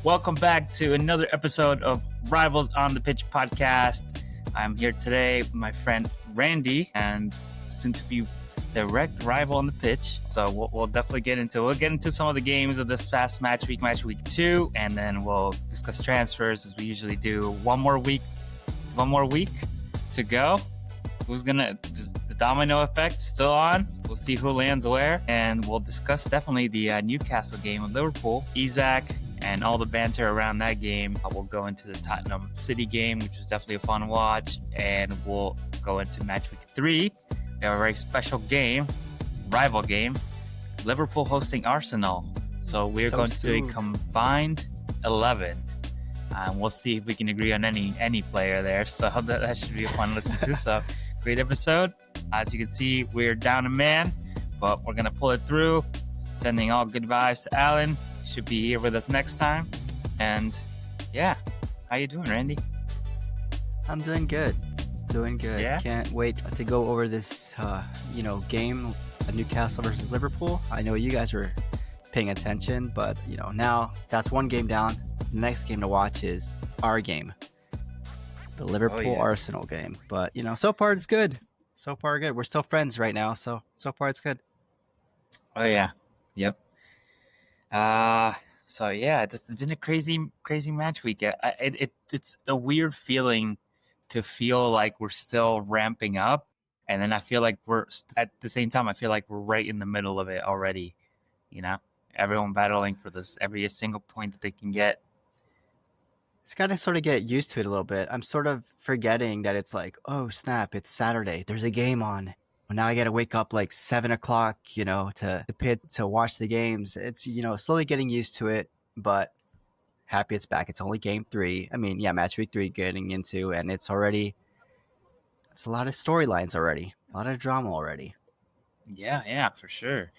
Welcome back to another episode of Rivals on the Pitch podcast. I'm here today with my friend Randy, and soon to be direct rival on the pitch. So we'll definitely get into some of the games of this past match week 2, and then we'll discuss transfers as we usually do. One more week to go. The domino effect still on. We'll see who lands where, and we'll discuss definitely the Newcastle game with Liverpool. Isaac and all the banter around that game. We'll go into the Tottenham City game, which was definitely a fun watch, and we'll go into match week 3. We have a very special game, rival game, Liverpool hosting Arsenal. So we're going to do a combined 11. We'll see if we can agree on any player there. So that should be a fun listen to. So great episode. As you can see, we're down a man, but we're going to pull it through. Sending all good vibes to Alan. Should be here with us next time. And yeah, how you doing, Randy? I'm doing good. Yeah? Can't wait to go over this game, Newcastle versus Liverpool. I know you guys were paying attention, but now that's one game down. The next game to watch is our game, the Liverpool Arsenal game. But so far it's good. We're still friends right now, so far it's good. Oh yeah. Yep. So yeah, this has been a crazy match week. It's a weird feeling to feel like we're still ramping up, and then I feel like we're at the same time. I feel like we're right in the middle of it already. Everyone battling for this every single point that they can get. It's got to sort of get used to it a little bit. I'm sort of forgetting that it's like, oh snap, it's Saturday. There's a game on. Well, now I got to wake up like 7 o'clock, to watch the games. It's, slowly getting used to it, but happy it's back. It's only game 3. I mean, yeah, match week 3 getting into, and it's a lot of storylines already, a lot of drama already. Yeah, for sure.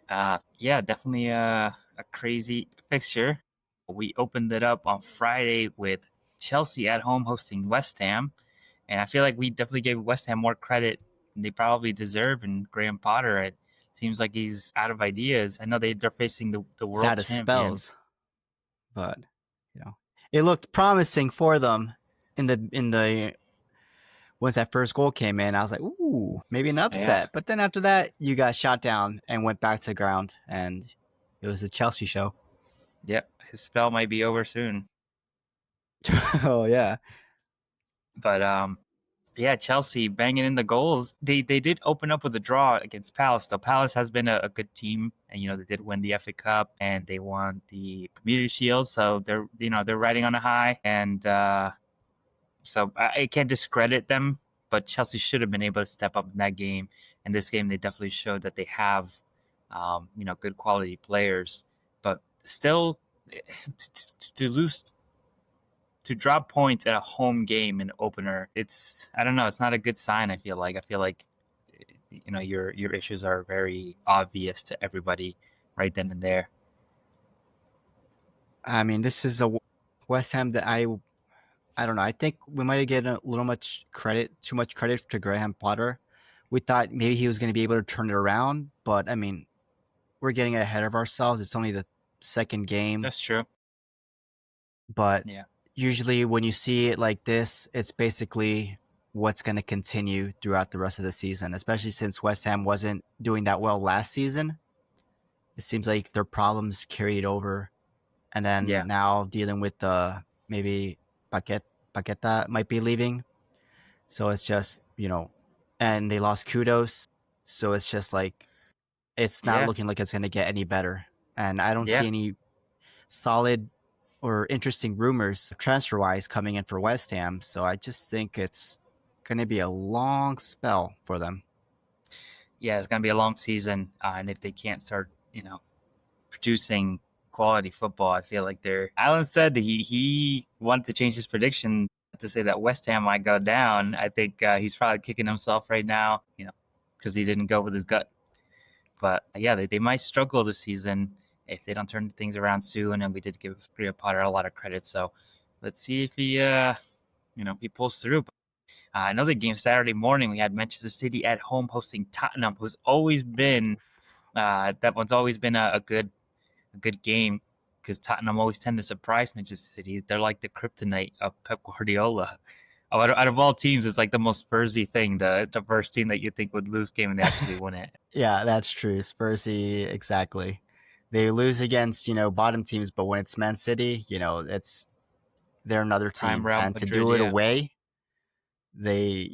Definitely a crazy fixture. We opened it up on Friday with Chelsea at home hosting West Ham, and I feel like we definitely gave West Ham more credit they probably deserve, and Graham Potter, it seems like he's out of ideas. I know they're facing the world out of champions. Spells, but it looked promising for them in the once that first goal came in. I was like, ooh, maybe an upset. Yeah. But then after that, you got shot down and went back to ground, and it was a Chelsea show. Yep, his spell might be over soon. Oh yeah, but yeah, Chelsea banging in the goals. They did open up with a draw against Palace. So Palace has been a good team, and they did win the FA Cup and they won the Community Shield. So they're riding on a high, and so I can't discredit them. But Chelsea should have been able to step up in that game. And this game, they definitely showed that they have good quality players. But still, to lose. To drop points at a home game in opener, I don't know, it's not a good sign. I feel like your issues are very obvious to everybody right then and there. I mean, this is a West Ham that I don't know. I think we might have given too much credit to Graham Potter. We thought maybe he was going to be able to turn it around, but I mean, we're getting ahead of ourselves. It's only the second game. That's true. But yeah. Usually when you see it like this, it's basically what's going to continue throughout the rest of the season, especially since West Ham wasn't doing that well last season. It seems like their problems carried over. And then now dealing with maybe Paqueta might be leaving. So it's just, and they lost Kudos. So it's just like, it's not looking like it's going to get any better. And I don't see any solid or interesting rumors transfer-wise coming in for West Ham. So I just think it's going to be a long spell for them. Yeah, it's going to be a long season. And if they can't start, producing quality football, I feel like Alan said that he wanted to change his prediction to say that West Ham might go down. I think he's probably kicking himself right now, because he didn't go with his gut. But yeah, they might struggle this season if they don't turn things around soon. And we did give Graham Potter a lot of credit. So let's see if he pulls through. Another game Saturday morning, we had Manchester City at home hosting Tottenham, who's always been that one's always been a good game because Tottenham always tend to surprise Manchester City. They're like the kryptonite of Pep Guardiola. Out of all teams, it's like the most Spursy thing. The first team that you think would lose game and they actually win it. Yeah, that's true. Spursy, exactly. They lose against, bottom teams, but when it's Man City, they're another Prime team. Real And to Madrid, do it yeah, away, they,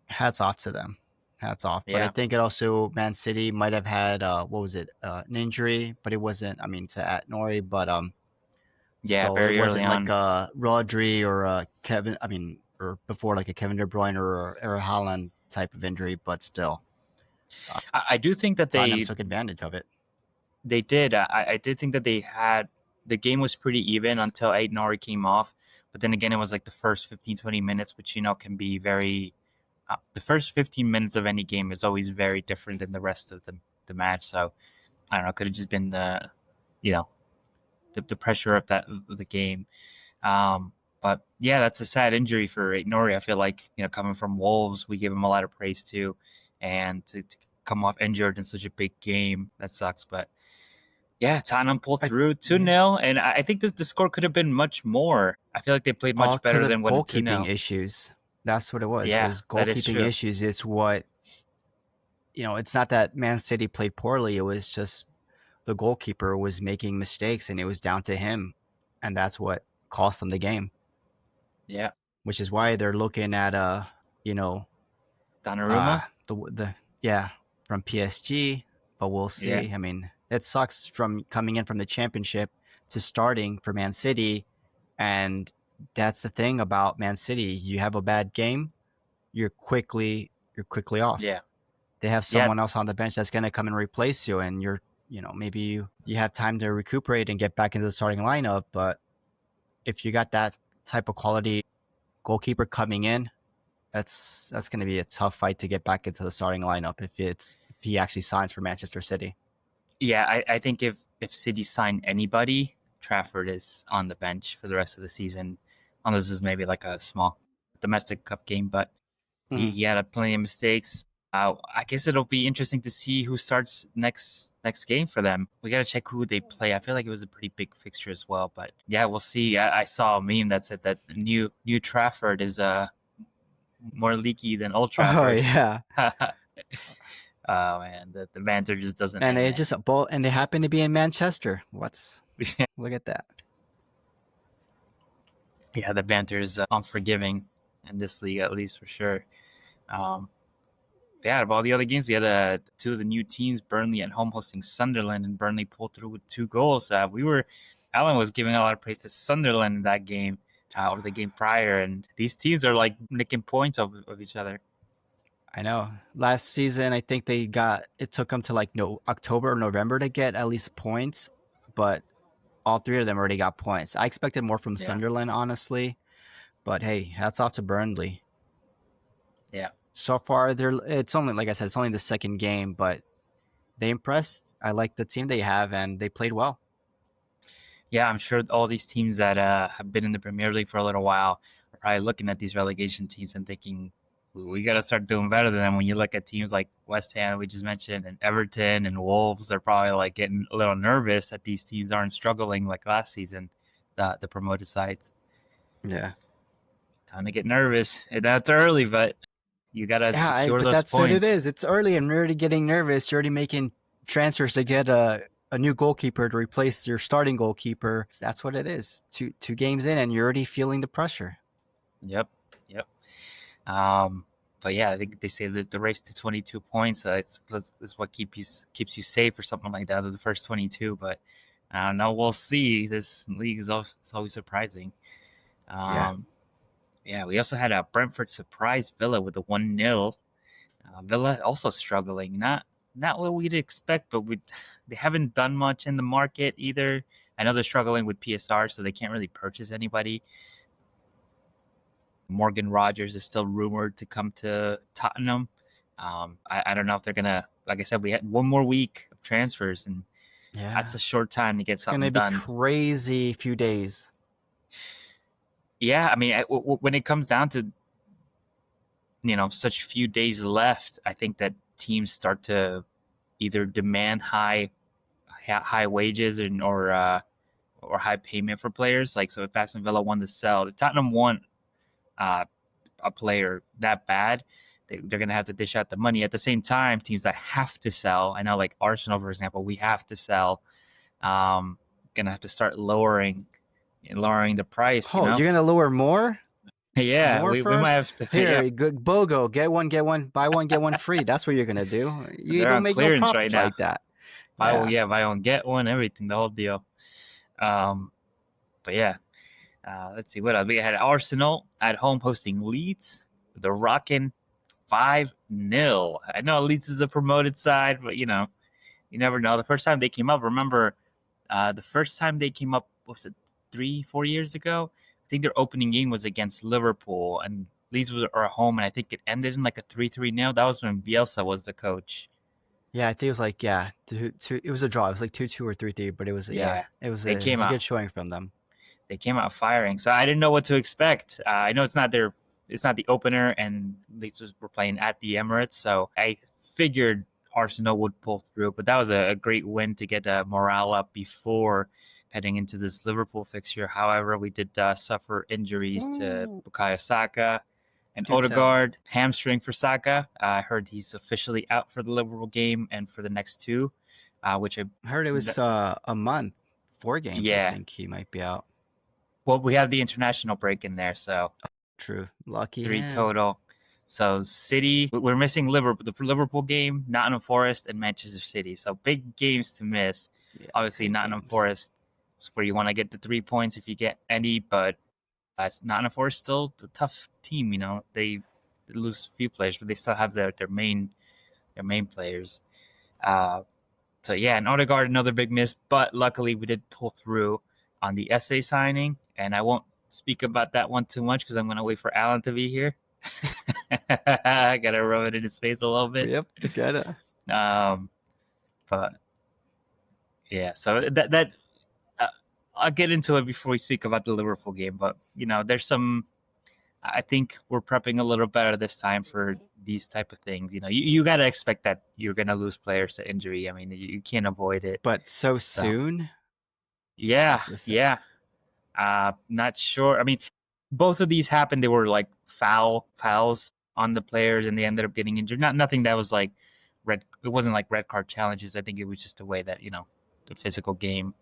hats off to them. Hats off. But I yeah, think it also Man City might have had what was it? An injury, but it wasn't to at Nori, but yeah. still it Very early wasn't like on, Rodri or Kevin, or before like a Kevin De Bruyne or a Haaland type of injury, but still I do think that Tottenham took advantage of it. they did. I did think that they had the game was pretty even until Aït-Nouri came off. But then again, it was like the first 15, 20 minutes, which can be very. The first 15 minutes of any game is always very different than the rest of the match. So I don't know. Could have just been you know, the pressure of the game. But yeah, that's a sad injury for Nori. I feel like coming from Wolves, we give him a lot of praise too, and to come off injured in such a big game, that sucks. But yeah, Tottenham pulled through 2-0, and I think that the score could have been much more. I feel like they played All much because better of than what a goalkeeping 2-0. issues. That's what it was. It Yeah, was that is goalkeeping true. issues. It's what it's not that Man City played poorly. It was just the goalkeeper was making mistakes, and it was down to him, and that's what cost them the game. Yeah, Which is why they're looking at you know Donnarumma. the yeah, from PSG, but we'll Yeah, see. I mean, it sucks from coming in from the championship to starting for Man City, and that's the thing about Man City. You have a bad game, you're quickly off. yeah, They have yeah, someone else on the bench that's going to come and replace you, and maybe you have time to recuperate and get back into the starting lineup. But if you got that type of quality goalkeeper coming in, that's going to be a tough fight to get back into the starting lineup if he actually signs for Manchester City. yeah. I think if City sign anybody, Trafford is on the bench for the rest of the season, unless it's maybe like a small domestic cup game. But Mm-hmm. he had plenty of mistakes. I guess it'll be interesting to see who starts next game for them. We got to check who they play. I feel like it was a pretty big fixture as well, but yeah, we'll see. I saw a meme that said that New Trafford is more leaky than Old Oh Trafford. yeah, Oh man, the banter just doesn't and end. they happen to be in Manchester. Look at that. Yeah, the banter is unforgiving in this league, at least for sure. Um, yeah, of all the other games, we had two of the new teams, Burnley at home hosting Sunderland, and Burnley pulled through with 2 goals. Alan was giving a lot of praise to Sunderland in that game over the game prior, and these teams are like nicking points of each other. I know. Last season, I think it took them to like no October or November to get at least points, but all three of them already got points. I expected more from Yeah, Sunderland, honestly, but hey, hats off to Burnley. yeah, So far, it's only like I said, it's only the second game, but they impressed. I like the team they have, and they played well. yeah. I'm sure all these teams that have been in the Premier League for a little while are probably looking at these relegation teams and thinking, we got to start doing better than them. When you look at teams like West Ham, we just mentioned, and Everton and Wolves, they're probably like getting a little nervous that these teams aren't struggling like last season, the promoted sides. Yeah. Time to get nervous. That's early, but you got to secure But those that's what it points. is. It's early, and you're already getting nervous. You're already making transfers to get a new goalkeeper to replace your starting goalkeeper. That's what it is. Two games in, and you're already feeling the pressure. Yep, yep. Um, but yeah, I think they say that the race to 22 points is what keeps you safe or something like that. The first 22, but I don't know. We'll see. This league is always surprising. Yeah. Yeah, we also had a Brentford surprise Villa with a 1-0. Villa also struggling, not what we'd expect, but they haven't done much in the market either. I know they're struggling with PSR, so they can't really purchase anybody. Morgan Rogers is still rumored to come to Tottenham. I don't know if they're gonna. Like I said, we had one more week of transfers, and Yeah. that's a short time to get It's gonna something be done. crazy few days. Yeah, I mean, when it comes down to such few days left, I think that teams start to either demand high wages or high payment for players. Like, so if Aston Villa won to sell, if Tottenham want a player that bad, they're going to have to dish out the money. At the same time, teams that have to sell, I know like Arsenal, for example, we have to sell, going to have to start lowering the price, Oh, you're gonna lower more? Yeah, More we for might us? have to. Yeah, Here, BOGO, get one, buy one, get one free. That's what you're gonna do. You they're don't on make no clearance right profit now. like that. Buy one, Yeah. yeah, buy one, get one, everything, the whole deal. But yeah, let's see what else. We had Arsenal at home hosting Leeds. The rocking 5-0. I know Leeds is a promoted side, but you never know. The first time they came up, remember, the first time they came up, what was it, 3-4 years ago? I think their opening game was against Liverpool, and Leeds were at home, and I think it ended in like a 3-3 nil. That was when Bielsa was the coach. Yeah, I think it was like two. It was a draw. It was like 2-2 or 3-3, but it was Yeah, it was they a came out. good showing from them. They came out firing, so I didn't know what to expect. I know it's not the opener, and Leeds were playing at the Emirates, so I figured Arsenal would pull through. But that was a great win to get morale up before heading into this Liverpool fixture. However, we did suffer injuries to Ooh. Bukayo Saka and Do tell. Odegaard. Hamstring for Saka. I heard he's officially out for the Liverpool game and for the next two, which I heard it was a month, 4 games. I yeah. think he might be out. Well, we have the international break in there, so True. Lucky 3 him. total. So City, we're missing the Liverpool game, Nottingham Forest, and Manchester City. So big games to miss. Yeah, Obviously, big Nottingham games. Forest is where you want to get the 3 points if you get any. But Nottingham Forest still a tough team. They lose a few players, but they still have their main players. So yeah, and Odegaard, another big miss. But luckily, we did pull through on the SA signing, and I won't speak about that one too much because I'm going to wait for Alan to be here. I gotta rub it in his face a little bit. Yep, gotta. But yeah, so that I'll get into it before we speak about the Liverpool game. But there's some. I think we're prepping a little better this time for these type of things. You got to expect that you're gonna lose players to injury. I mean, you can't avoid it. But so soon? Yeah. Not sure. I mean, both of these happened. They were like fouls on the players, and they ended up getting injured. Nothing that was like red. It wasn't like red card challenges. I think it was just the way that the physical game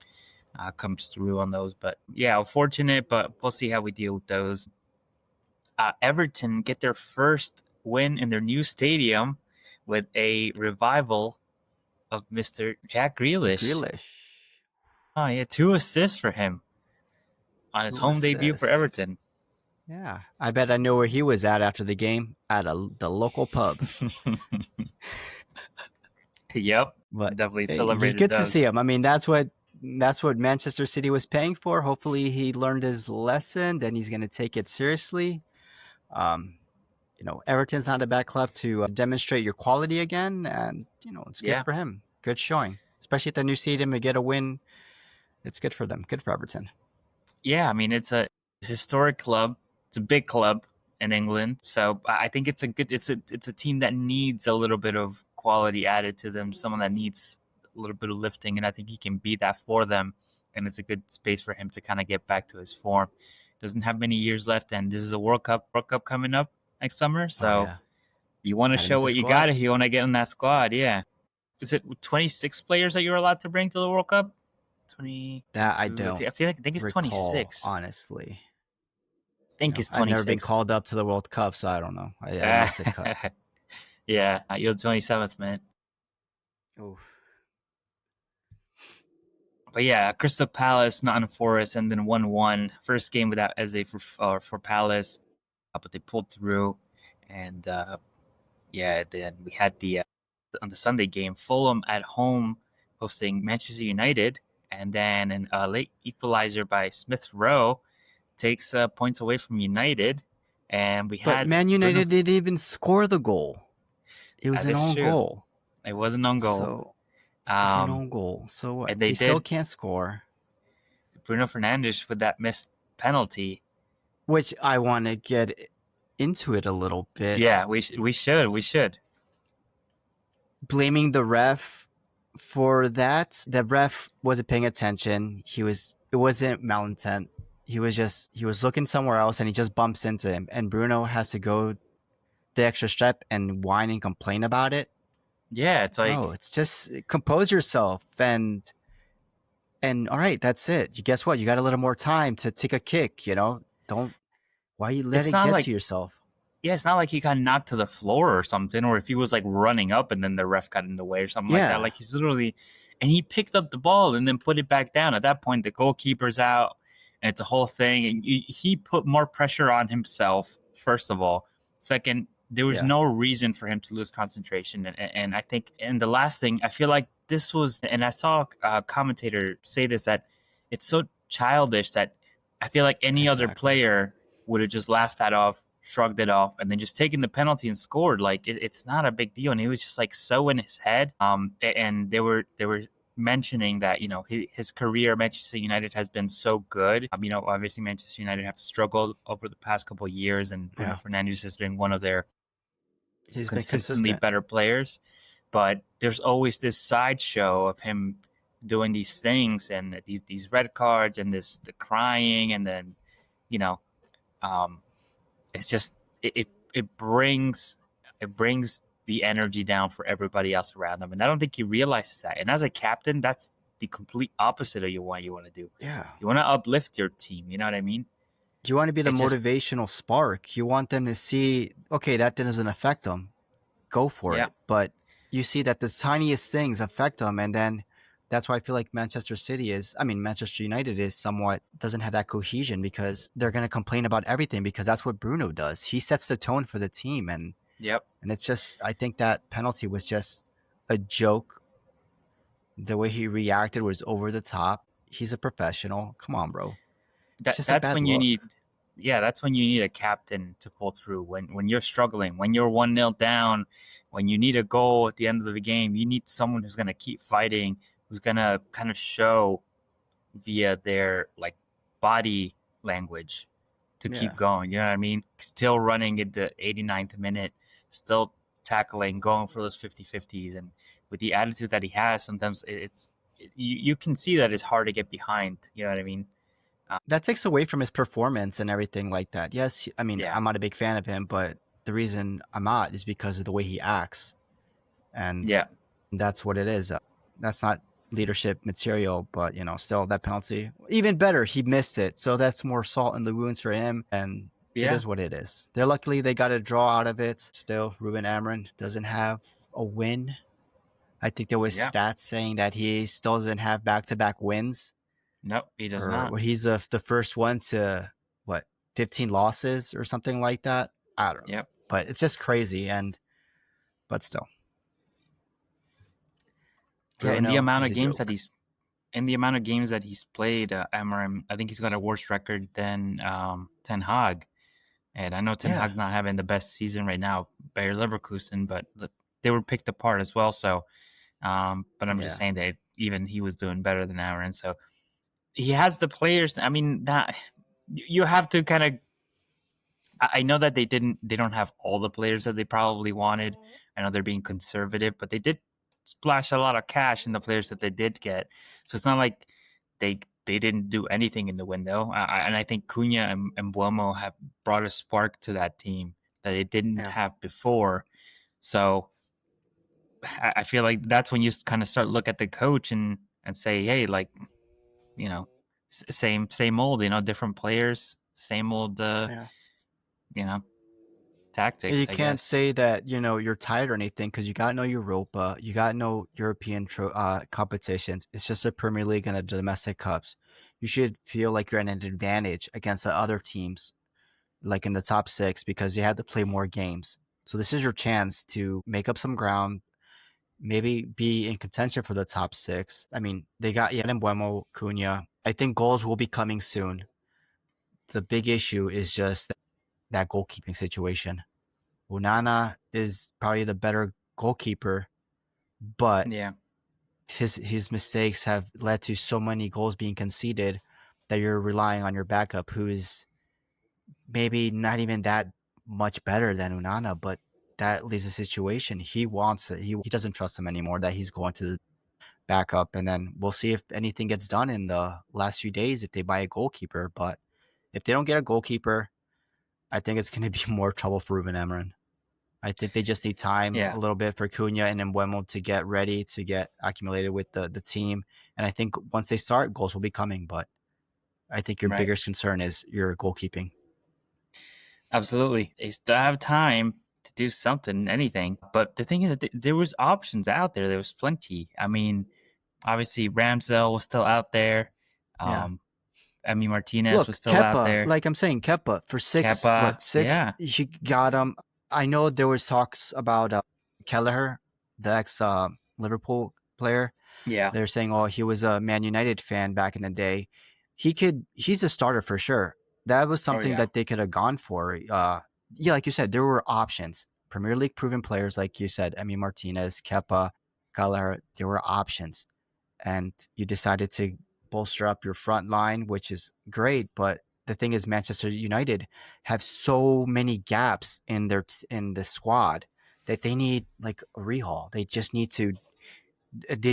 comes through on those. But yeah, unfortunate. But we'll see how we deal with those. Everton get their first win in their new stadium with a revival of Mr. Jack Grealish. Oh yeah, 2 assists for him on his home debut for Everton. Yeah, I bet I know where he was at after the game, at the local pub. Yep, But definitely hey, celebrated. Good to see him. I mean, that's what Manchester City was paying for. Hopefully, he learned his lesson. Then he's going to take it seriously. Everton's not a bad club to demonstrate your quality again, and it's good for him. Good showing, especially at the new stadium to get a win. It's good for them. Good for Everton. Yeah, I mean, it's a historic club. It's a big club in England, so I think it's a team that needs a little bit of quality added to them. Someone that needs a little bit of lifting, and I think he can be that for them. And it's a good space for him to kind of get back to his form. Doesn't have many years left, and this is a World Cup coming up next summer. So you want to show what you got if you want to get in that squad. Yeah, is it 26 players that you're allowed to bring to the World Cup? 20. That I don't. I think it's recall, 26. Honestly, I think it's 26. I've never been called up to the World Cup, so I don't know. I missed the cut. Yeah, you're the 27th, man. Oof. But yeah, Crystal Palace, Nottingham Forest, and then 1-1. First game without Eze for Palace, but they pulled through. And then we had on the Sunday game, Fulham at home hosting Manchester United, and then a late equalizer by Smith Rowe takes points away from United. And But Man United didn't even score the goal. It was an own goal. It was an own goal. So it's an own goal. So what? And they still can't score. Bruno Fernandes with that missed penalty, which I want to get into it a little bit, Yeah, we should. blaming the ref for that. The ref wasn't paying attention. It wasn't malintent. He was looking somewhere else and he just bumps into him. And Bruno has to go the extra step and whine and complain about it. Yeah, it's Bro, like it's just compose yourself and all right, that's it. You guess what? You got a little more time to take a kick, you know? Don't why you let it's it not get like to yourself? yeah, it's not like he got knocked to the floor or something, or if he was like running up and then the ref got in the way or something like that. Yeah. Like he's literally, and he picked up the ball and then put it back down. At that point, the goalkeeper's out, and it's a whole thing. And he put more pressure on himself. First of all, second, there was Yeah. no reason for him to lose concentration. And I think, and the last thing, I feel like this was, and I saw a commentator say this that it's so childish that I feel like any other Exactly. player would have just laughed that off, shrugged it off, and then just taken the penalty and scored. Like it's not a big deal, and he was just like so in his head. And they were mentioning that his career at Manchester United has been so good. Obviously Manchester United have struggled over the past couple of years, and Bruno Yeah. Fernandes has been one of their He's been consistently consistent. better players. But there's always this sideshow of him doing these things and these red cards and the crying, and then you know um, it's just it brings the energy down for everybody else around them, and I don't think he realizes that. And as a captain, that's the complete opposite of what you want to do. Yeah. You want to uplift your team. You know what I mean? You want to be the It's just motivational spark. You want them to see, okay, that doesn't affect them. Go for yeah, it. But you see that the tiniest things affect them, and then that's why I feel like Manchester United is somewhat doesn't have that cohesion because they're going to complain about everything because that's what Bruno does. He sets the tone for the team, yep. and it's just I think that penalty was just a joke. The way he reacted was over the top. He's a professional. Come on, bro. It's That just a that's bad when you look. need yeah, that's when you need a captain to pull through. When you're struggling, when you're 1-0 down, when you need a goal at the end of the game, you need someone who's gonna keep fighting, who's gonna kind of show via their like body language to keep Yeah. going. You know what I mean? Still running at the 89th minute, still tackling, going for those 50-50s. And with the attitude that he has, sometimes you can see that it's hard to get behind. You know what I mean? That takes away from his performance and everything like that. Yes, Yeah, I'm not a big fan of him, but the reason I'm not is because of the way he acts, and yeah, that's what it is. That's not leadership material, but still that penalty. Even better, he missed it, so that's more salt in the wounds for him, and it yeah, is what it is. They're luckily they got a draw out of it. Still, Ruben Amrin doesn't have a win. I think there was yeah. stats saying that he still doesn't have back-to-back wins Nope, he does or not. what he's the first one to what 15 losses or something like that. I don't know, Yep. but it's just crazy. And but still, Yeah, in the Bruno, amount he's of a games that joke. he's in the amount of games that he's played, Amarim, I think he's got a worse record than Ten Hag. And I know Ten Yeah, Hag's not having the best season right now, Bayer Leverkusen, but they were picked apart as well. So, but I'm just yeah, saying that even he was doing better than Aaron. So he has the players. I mean, that you have to kind of. I know that they don't have all the players that they probably wanted. I know they're being conservative, but they did splash a lot of cash in the players that they did get. So it's not like they didn't do anything in the window. And I think Cunha and Buomo have brought a spark to that team that they didn't yeah, have before. So I feel like that's when you kind of start look at the coach and say, hey, like same old, different players, same old, yeah. you know, You tactics, I can't guess. say that you're tired or anything because you got no Europa, you got no European competitions. It's just the Premier League and the domestic cups. You should feel like you're at an advantage against the other teams, like in the top six, because you had to play more games. So this is your chance to make up some ground, maybe be in contention for the top six. I mean, they got Yan Buemo, Cunha. I think goals will be coming soon. The big issue is just that goalkeeping situation. Unana is probably the better goalkeeper, but Yeah. his mistakes have led to so many goals being conceded that you're relying on your backup, who is maybe not even that much better than Unana, but that leaves a situation. He wants it. He doesn't trust him anymore. That he's going to back up, and then we'll see if anything gets done in the last few days if they buy a goalkeeper. But if they don't get a goalkeeper, I think it's going to be more trouble for Ruben Amorim. I think they just need time Yeah, a little bit for Cunha and Mbeumo to get ready, to get accumulated with the team. And I think once they start, goals will be coming. But I think your right. biggest concern is your goalkeeping. Absolutely. They still have time to do something, anything. But the thing is that there was options out there. There was plenty. I mean, obviously Ramsdale was still out there. Yeah. Martinez was Look, still out Kepa, there. like I'm saying, Kepa for Kepa, six, yeah, you got him. I know there was talks about Kelleher, the ex Liverpool player. yeah. They're saying, oh, he was a Man United fan back in the day. He's a starter for sure. That was Oh something yeah, that they could have gone for. Yeah, like you said, there were options. Premier League proven players, like you said, Martinez, Kepa, Kelleher, there were options. And you decided to bolster up your front line, which is great. But the thing is, Manchester United have so many gaps in in the squad that they need like a rehaul. They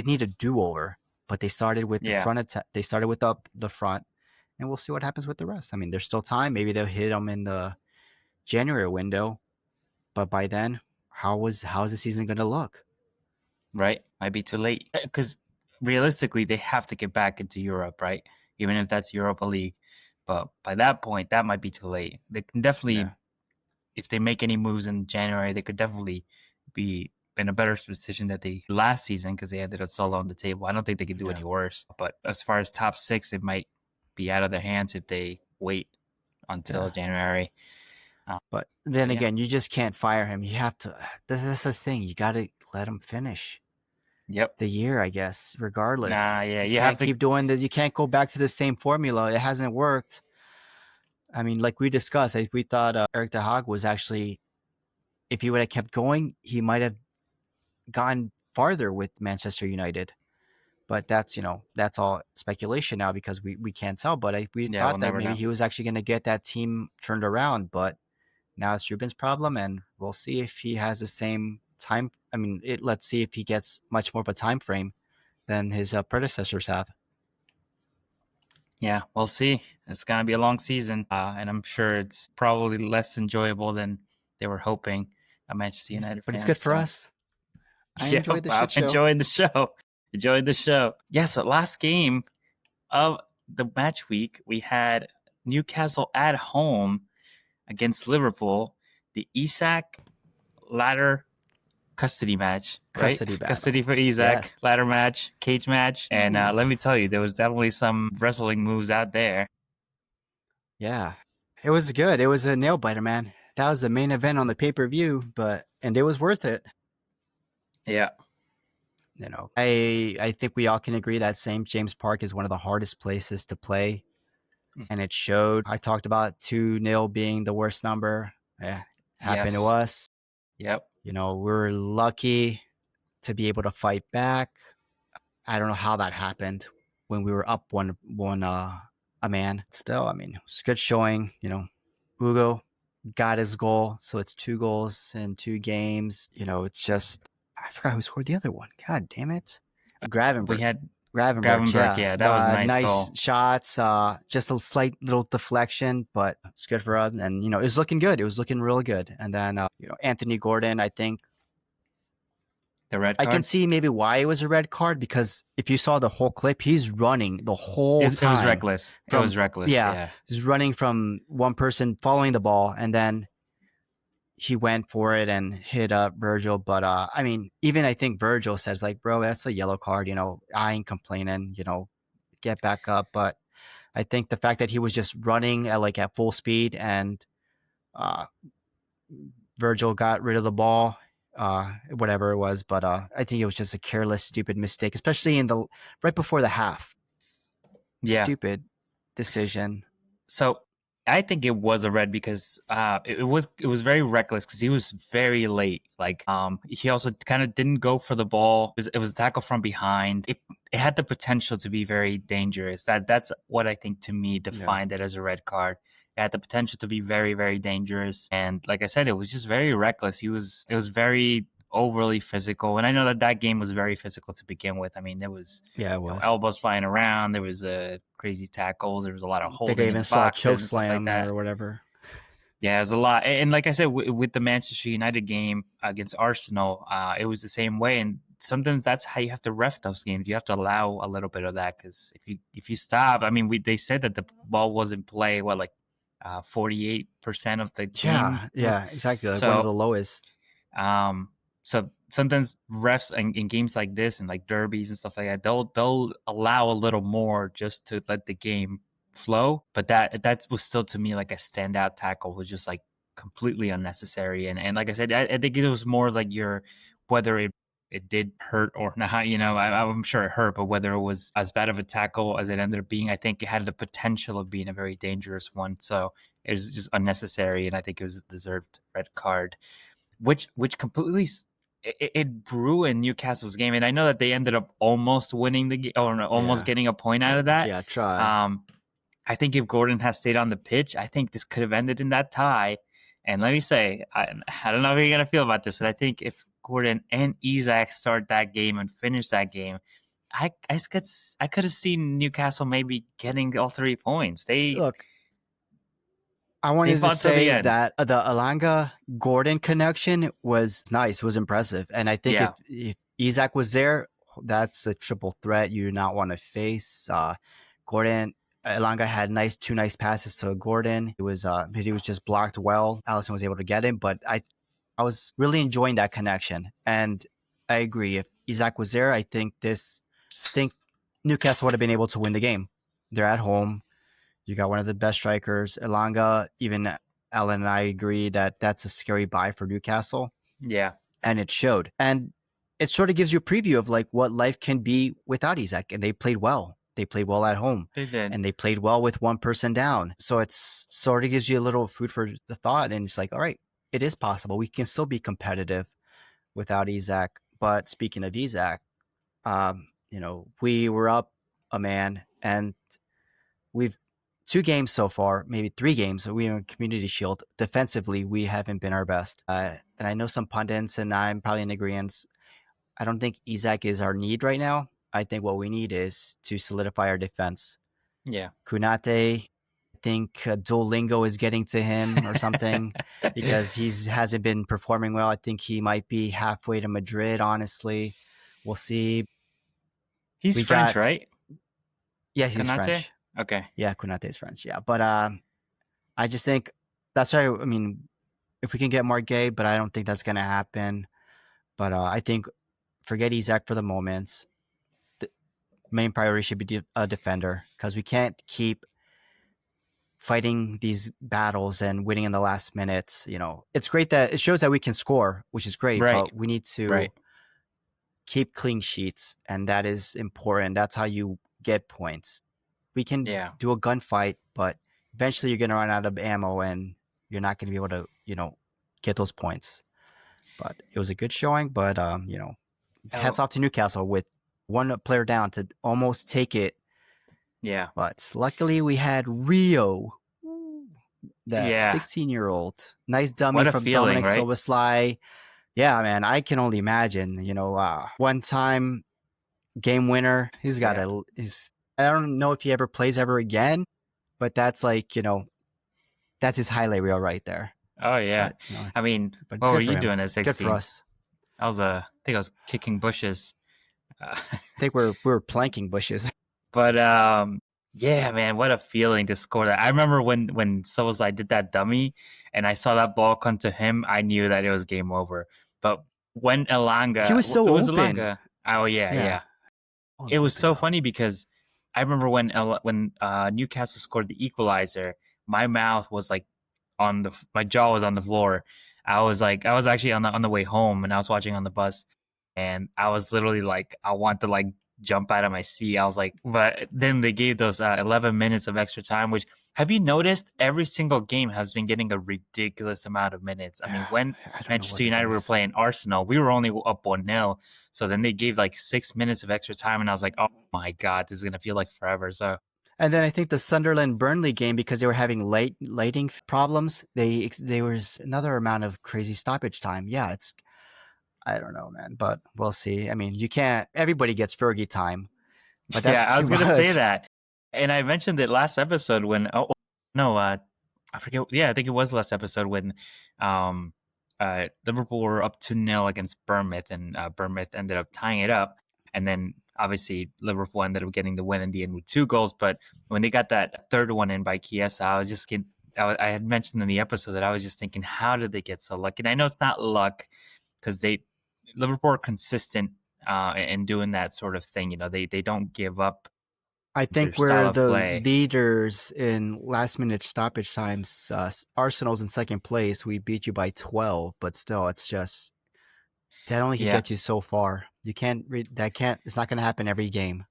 need a do over. But they started with the yeah. front attack. They started with the front, and we'll see what happens with the rest. I mean, there's still time. Maybe they'll hit them in the January window, but by then, how's the season going to look? Right, might be too late because realistically, they have to get back into Europe, right? Even if that's Europa League, but by that point, that might be too late. They can definitely, Yeah, if they make any moves in January, they could definitely be in a better position that they last season because they ended up so low on the table. I don't think they could do yeah, any worse. But as far as top six, it might be out of their hands if they wait until yeah. January. But then But yeah, again, you just can't fire him. You have to. That's the thing. You got to let him finish yep. the year, I guess. Nah, Regardless, yeah, you you have can't to. keep doing this. You can't go back to the same formula. It hasn't worked. I mean, like we discussed, we thought Eric De Haag was actually, if he would have kept going, he might have gone farther with Manchester United. But that's all speculation now because we can't tell. But we Yeah, we'll thought that never maybe know. he was actually going to get that team turned around. But now it's Ruben's problem, and we'll see if he has the same time. I mean, let's see if he gets much more of a time frame than his predecessors have. Yeah, we'll see. It's gonna be a long season, and I'm sure it's probably less enjoyable than they were hoping. Manchester Yeah, United but it's good fans. for So us. I yeah, enjoyed the I'm shit show. enjoying the show. Enjoying the show. Yeah. So last game of the match week, we had Newcastle at home against Liverpool. The Isak ladder custody match, right? Custody Custody battle. for Isak, Yes. ladder match, cage match. And Ooh. let me tell you, there was definitely some wrestling moves out there. Yeah. It was good. It was a nail biter, man. That was the main event on the pay per view, and it was worth it. Yeah. I think we all can agree that St. James Park is one of the hardest places to play, and it showed. I talked about 2-0 being the worst number. Yeah, happened to Yes. us. Yep. We're lucky to be able to fight back. I don't know how that happened when we were up one a man. Still, I mean, it's a good showing. Ugo got his goal, so it's 2 goals in 2 games. It's just I forgot who scored the other one. God damn it, We Gravenberch. had Gravenberch, Gravenberg. yeah. Yeah, that was a The nice nice goal. shots, just a slight little deflection, but it's good for us. And it was looking good. It was looking real good. And then Anthony Gordon, I think The red I can card. see maybe why it was a red card because if you saw the whole clip, he's running the whole It was time reckless. It from was reckless. yeah, Yeah. he's running from one person following the ball and then he went for it and hit up Virgil. But I mean, even I think Virgil says like, bro, that's a yellow card. I ain't complaining. Get back up. But I think the fact that he was just running at full speed and uh, Virgil got rid of the ball, whatever it was. But I think it was just a careless, stupid mistake, especially in the right before the half. Yeah. Stupid decision. So I think it was a red because it was very reckless because he was very late. Like he also kind of didn't go for the ball. It was a tackle from behind. It had the potential to be very dangerous. That's what I think to me Yeah. defined it as a red card. It had the potential to be very, very dangerous. And like I said, it was just very reckless. It was very overly physical. And I know that that game was very physical to begin with. I mean, there was Yeah, it was. elbows flying around. There was crazy tackles. There was a lot of I think I holding in even the saw a boxes choke and stuff like slam that. or whatever. Yeah, it was a lot. And like I said, with the Manchester United game against Arsenal, it was the same way. And sometimes that's how you have to ref those games. You have to allow a little bit of that because if you stop, I mean, they said that the ball was in play. What, like 48% of the game was. Yeah, exactly. Like one of So the lowest. um, so sometimes refs in games like this and like derbies and stuff like that, they'll allow a little more just to let the game flow. But that was still to me like a standout tackle, was just like completely unnecessary. And like I said, I think it was more like your whether it did hurt or not. I'm sure it hurt, but whether it was as bad of a tackle as it ended up being, I think it had the potential of being a very dangerous one. So it was just unnecessary, and I think it was a deserved red card, which completely it ruined Newcastle's game. And I know that they ended up almost winning the game, or no, almost Yeah. getting a point out of that. Yeah, try. I think if Gordon had stayed on the pitch, I think this could have ended in that tie. And let me say, I don't know how you're gonna feel about this, but I think if Gordon and Isak start that game and finish that game, I could have seen Newcastle maybe getting all 3 points. Look, I They wanted to fought till the say end. that the Alanga Gordon connection was nice, was impressive. And I think Yeah. if Isak was there, that's a triple threat you do not want to face. Gordon Alanga had two nice passes to Gordon. He was just blocked well. Allison was able to get him, but I was really enjoying that connection. And I agree. If Isak was there, I think Newcastle would have been able to win the game. They're at home. You got one of the best strikers, Elanga. Even Alan and I agree that that's a scary buy for Newcastle, Yeah. and it showed. And it sort of gives you a preview of like what life can be without Isak. And they played well. They played well at home, They did. and they played well with one person down. So it's sort of gives you a little food for the thought. And it's like, all right, it is possible. We can still be competitive without Isak. But speaking of Isak, we were up a man, and we've 2 games so far, maybe 3 games. We are in Community Shield. Defensively, we haven't been our best. And I know some pundits, and I'm probably in agreement. I don't think Isak is our need right now. I think what we need is to solidify our defense. Yeah. Kunate, I think Duolingo is getting to him or something because he hasn't been performing well. I think he might be halfway to Madrid, honestly. We'll see. He's French, right? Yeah, he's Konate? French. Okay. Yeah, Kunate is French. Yeah, but I just think that's why. I mean, if we can get Margay, but I don't think that's gonna happen. But I think forget Isak for the moment. The main priority should be a defender because we can't keep fighting these battles and winning in the last minute. It's great that it shows that we can score, which is great, Right. but we need to Right. keep clean sheets, and that is important. That's how you get points. We can Yeah. do a gunfight, but eventually you're going to run out of ammo and you're not going to be able to, get those points. But it was a good showing, but, hats off to Newcastle with one player down to almost take it. Yeah. But luckily we had Rio, that 16-year-old. Nice dummy What a from feeling, Dominic right? Soboslai. Yeah, man, I can only imagine, one time game winner. He's got I don't know if he ever plays ever again, but that's like, that's his highlight reel right there. Oh yeah. But, I mean, but what were you for him. doing at 16? Good for us. I think I was kicking bushes. I think we were planking bushes. But yeah, man, what a feeling to score that. I remember when Soboslai did that dummy and I saw that ball come to him, I knew that it was game over. But when Elanga, He was so it was open. Elanga. Oh yeah. Oh, It was so funny because I remember when Newcastle scored the equalizer, my mouth was like my jaw was on the floor. I was actually on the way home and I was watching on the bus, and I was literally like, I want to like jump out of my seat. I was like, but then they gave those 11 minutes of extra time, which, have you noticed every single game has been getting a ridiculous amount of minutes? I mean, when Manchester United were playing Arsenal, we were only up 1-0. So then they gave like 6 minutes of extra time, and I was like, oh my God, this is going to feel like forever. So And then I think the Sunderland Burnley game, because they were having lating problems, there was another amount of crazy stoppage time. Yeah, it's I don't know, man, but we'll see. I mean, you can't. Everybody gets Fergie time, but Yeah, that's I too was gonna say much. that, and I mentioned it last episode when. Oh no, I forget. Yeah, I think it was last episode when, um, Liverpool were up 2-0 against Bournemouth, and Bournemouth ended up tying it up, and then obviously Liverpool ended up getting the win in the end with 2 goals. But when they got that third one in by Chiesa, I was just getting. I had mentioned in the episode that I was just thinking, how did they get so lucky? And I know it's not luck because Liverpool are consistent in doing that sort of thing. You know, they don't give up I their think style we're of the play. leaders in last minute stoppage times. Arsenal's in second place. We beat you by 12, but still, it's just that only could Yeah, get you so far. You can't. That can't. It's not going to happen every game.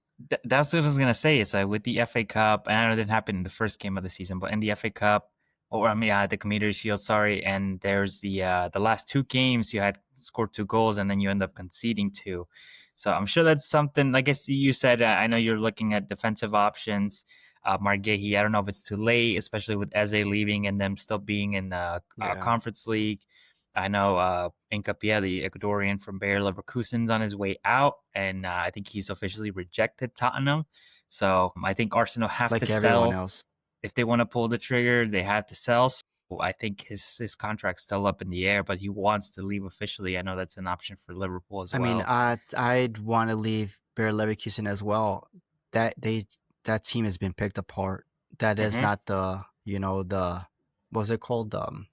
That's what I was gonna say. It's like with the FA Cup, and I know it didn't happen in the first game of the season, but in the FA Cup, or I mean, the Community Shield, sorry, and there's the last 2 games you had scored 2 goals, and then you end up conceding 2. So I'm sure that's something. Like you said, I know you're looking at defensive options. Margehi, I don't know if it's too late, especially with Eze leaving and them still being in the Yeah. Conference League. I know Nkapia, the Ecuadorian from Bayer Leverkusen's on his way out, and I think he's officially rejected Tottenham. So I think Arsenal have to Like everyone sell else. if they want to pull the trigger. They have to sell. So I think his contract's still up in the air, but he wants to leave officially. I know that's an option for Liverpool as I mean, well. I'd want to leave Bayer Leverkusen as well. That they that team has been picked apart. That is Hmm. not the what's it called the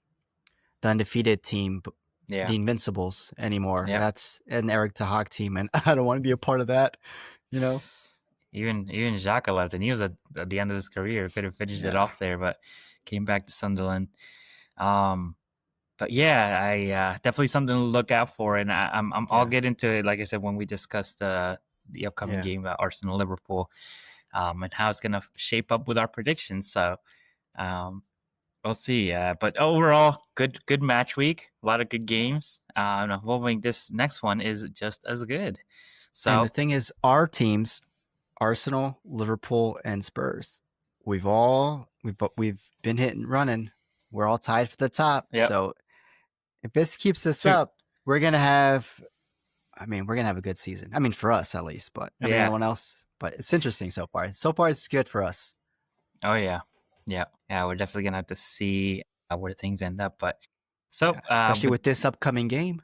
undefeated team, Yeah. the Invincibles anymore. Yep. That's an Eric Tahak team, and I don't want to be a part of that. You know? Even Xhaka left, and he was at the end of his career. Could have finished it Yeah, off there, but came back to Sunderland. Um, but yeah, I definitely something to look out for, and I'll yeah, get into it. Like I said, when we discuss the upcoming yeah. game, Arsenal Liverpool, and how it's gonna shape up with our predictions. So um, we'll see. But overall, good match week. A lot of good games. And I'm hoping this next one is just as good. And the So thing is, our teams, Arsenal, Liverpool, and Spurs, we've been hitting running. We're all tied for the top. yep, So if this keeps us two, up, we're gonna have. I mean, we're gonna have a good season. I mean, for us at least, but yeah. everyone else. But it's interesting so far. So far, it's good for us. Oh yeah, yeah. We're definitely gonna have to see where things end up. But so Yeah, especially with with this upcoming game.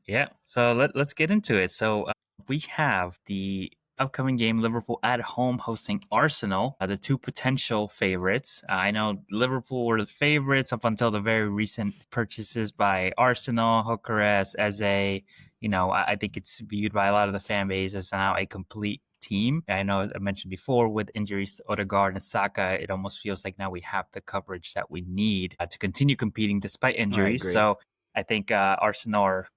yeah, so let's get into it. So we have the upcoming game: Liverpool at home hosting Arsenal, the two potential favorites. I know Liverpool were the favorites up until the very recent purchases by Arsenal, Gyökeres, Eze. You know, I think it's viewed by a lot of the fan base as now a complete team. I know I mentioned before with injuries to Odegaard and Saka, it almost feels like now we have the coverage that we need to continue competing despite I injuries. agree. So I think Arsenal are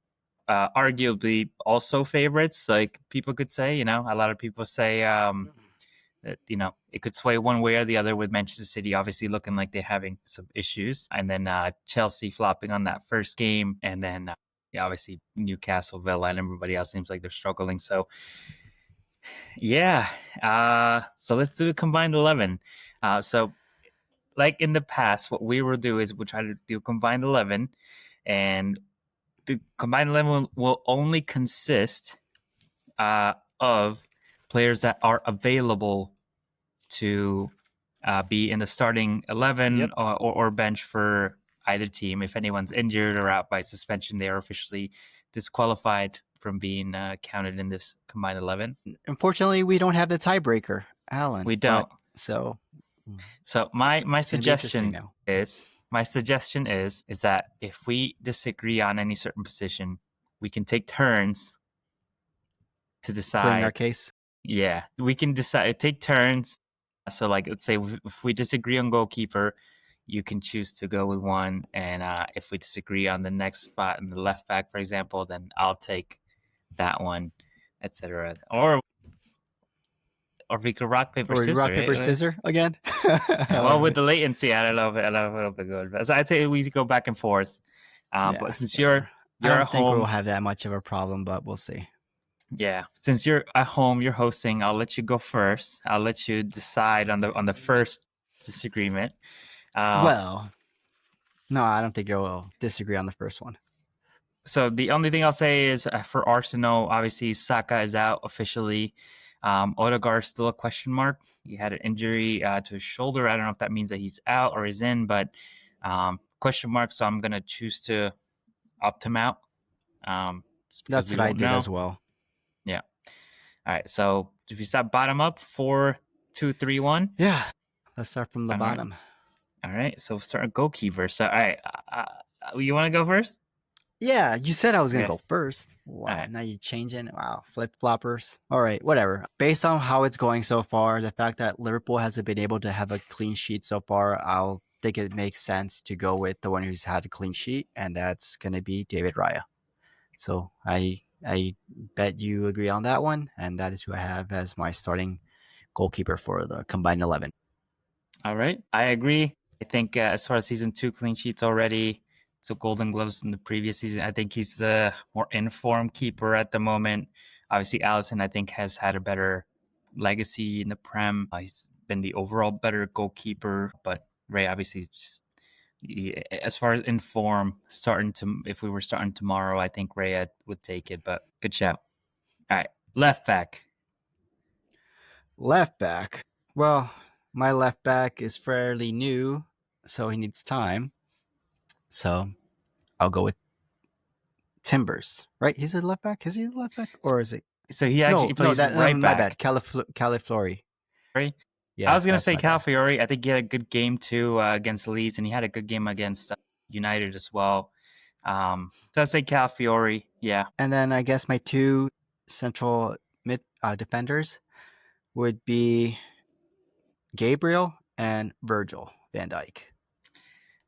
arguably also favorites. Like people could say, you know, a lot of people say that you know it could sway one way or the other. With Manchester City obviously looking like they're having some issues, and then Chelsea flopping on that first game, and then yeah, obviously Newcastle, Villa, and everybody else seems like they're struggling. So yeah, so let's do a combined 11. So like in the past, what we will do is we'll try to do a combined 11, and the combined 11 will only consist of players that are available to be in the starting 11 Yep. or bench for either team. If anyone's injured or out by suspension, they are officially disqualified from being counted in this combined 11. Unfortunately, we don't have the tiebreaker, Alan. We But don't. so So my it's gonna be interesting suggestion now. is that if we disagree on any certain position, we can take turns to Pleading our decide. case. Yeah, we can decide take turns. So like let's say if we disagree on goalkeeper, you can choose to go with one, and if we disagree on the next spot in the left back, for example, then I'll take that one, etc. Or we could rock paper Or rock, scissors. paper, Right? scissor again. I Yeah, well, love with it. the latency, I don't know if it'll be good. But so I think we go back and forth. But Yeah, since yeah. I you're don't at think we'll home, have that much of a problem, but we'll see. Yeah, since you're at home, you're hosting. I'll let you go first. I'll let you decide on the first disagreement. Uh, Well, no, I don't think you'll disagree on the first one. so the only thing I'll say is for Arsenal, obviously Saka is out officially. Odegaard is still a question mark. He had an injury to his shoulder. I don't know if that means that he's out or he's in, but question mark. So I'm gonna choose to opt him out, just because That's we what I won't did know. as well. Yeah. All right. So if you start bottom up, 4, 2, 3, 1. Yeah. Let's start from the All right. bottom. All right. So start a goalkeeper. So all right. You want to go first? Yeah, you said I was gonna Okay. go first. All Wow, right. now you're changing. Wow, flip floppers. All right, whatever. Based on how it's going so far, the fact that Liverpool hasn't been able to have a clean sheet so far, I'll think it makes sense to go with the one who's had a clean sheet, and that's gonna be David Raya. So I bet you agree on that one, and that is who I have as my starting goalkeeper for the combined 11. All right. I agree. I think as far as season two clean sheets already, so Golden Gloves in the previous season, I think he's the more informed keeper at the moment. Obviously, Allison, I think, has had a better legacy in the Prem. He's been the overall better goalkeeper, but Ray obviously just as far as in form, starting to if we were starting tomorrow, I think Ray would take it. But good shout. All right, left back. Left back. Well, my left back is fairly new, so he needs time. So I'll go with Timbers, right? He's a left back. Is he a left back, or is it? So he No, actually no, plays that right my bad. back. Califlori. Right? I Yeah, was gonna that's say my bad. Calafiori. I think he had a good game too against Leeds, and he had a good game against United as well. So I'd say Calafiori. Yeah, And then I guess my two central mid defenders would be Gabriel and Virgil van Dijk.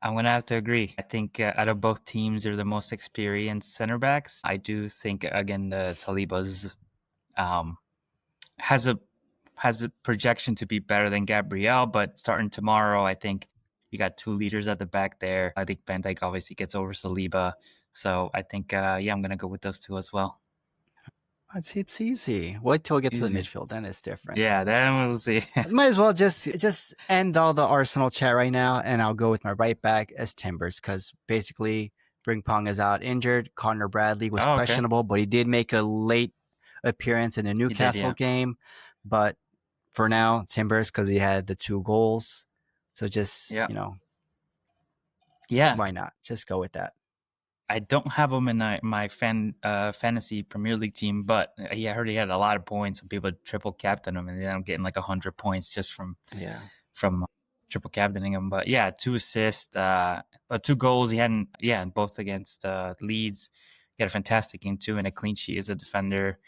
I'm gonna have to agree. I think out of both teams, they're the most experienced center backs. I do think again the Saliba's um, has a projection to be better than Gabriel, but starting tomorrow, I think you got two leaders at the back there. I think Van Dijk obviously gets over Saliba, so I think yeah, I'm gonna go with those two as well. It's easy. Wait till we get to the Easy. midfield, then it's different. Yeah, then we'll see. Might as well just end all the Arsenal chat right now, and I'll go with my right back as Timbers because basically Pong is out injured. Connor Bradley was Oh, okay. questionable, but he did make a late appearance in the He did, Newcastle yeah. game. But for now, Timbers because he had the 2 goals. So just Yeah. Yeah. why not? Just go with that. I don't have him in my fantasy Premier League team, but I heard he had a lot of points and people triple captain him, and then I'm getting like 100 points just from Yeah. triple captaining him. But yeah, 2 assists, 2 goals. He hadn't, yeah, both against Leeds. He had a fantastic game too, and a clean sheet as a defender.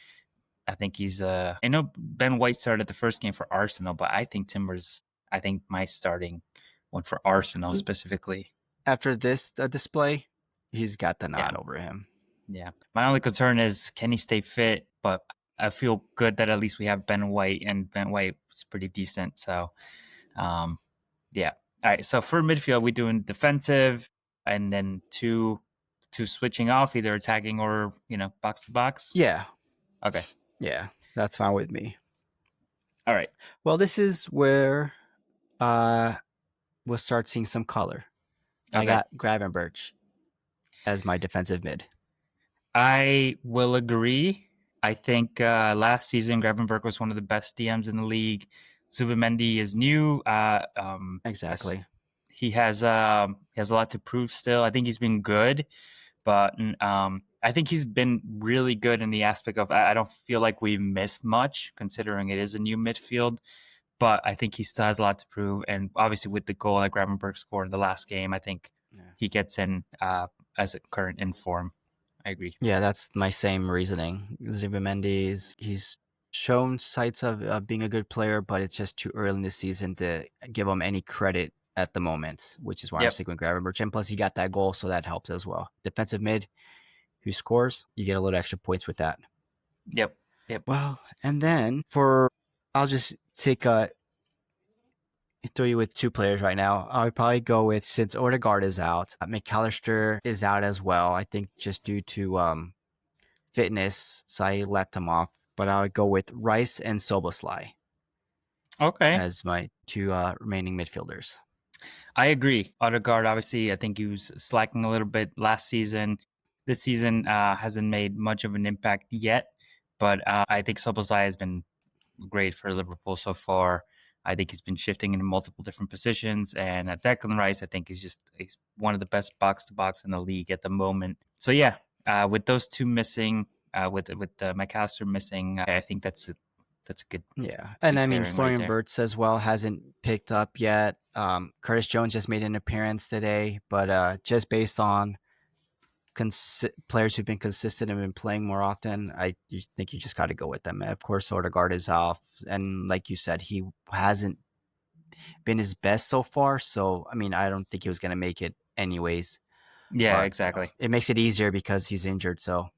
I think he's. I know Ben White started the first game for Arsenal, but I think Timbers. I think my starting one for Arsenal specifically. After this display, he's got the Yeah, nod over him. yeah. My only concern is can he stay fit? But I feel good that at least we have Ben White, and Ben White is pretty decent. So, um, yeah. All right. So for midfield, we're doing defensive, and then two switching off, either attacking or box to box. Yeah. Okay. Yeah. That's fine with me. All right. Well, this is where we'll start seeing some color. I Okay. got Gravenberch as my defensive mid. I will agree. I think last season Gravenberg was one of the best DMs in the league. Zubimendi is new. Exactly. He has a lot to prove still. I think he's been good, but I think he's been really good in the aspect of I don't feel like we missed much considering it is a new midfield. But I think he still has a lot to prove, and obviously with the goal that Gravenberg scored in the last game, I think he gets in as a current in form. I agree. Yeah, that's my same reasoning. Zubimendi he's shown sights of being a good player, but it's just too early in the season to give him any credit at the moment, which is why I'm Yep. sticking with Gravenberch. And plus, he got that goal, so that helps as well. Defensive mid, who scores, you get a little extra points with that. Yep. Yep. Well, and then I'll just throw you with 2 players right now. I would probably go with, since Odegaard is out, McAllister is out as well. I think just due to fitness, so I left him off. But I would go with Rice and Soboslai Okay. as my two remaining midfielders. I agree. Odegaard, obviously, I think he was slacking a little bit last season. This season hasn't made much of an impact yet, but I think Szoboszlai has been great for Liverpool so far. I think he's been shifting into multiple different positions, and Declan Rice, I think, he's one of the best box to box in the league at the moment. So yeah, with those two missing, with McAllister missing, I think that's a good And I mean pairing right Florian there. Wirtz as well hasn't picked up yet. Curtis Jones just made an appearance today, but just based on players who've been consistent and been playing more often, you think you just got to go with them. Of course, Odegaard is off, and like you said, he hasn't been his best so far. So I mean, I don't think he was going to make it anyways. Yeah, But exactly. it makes it easier because he's injured. So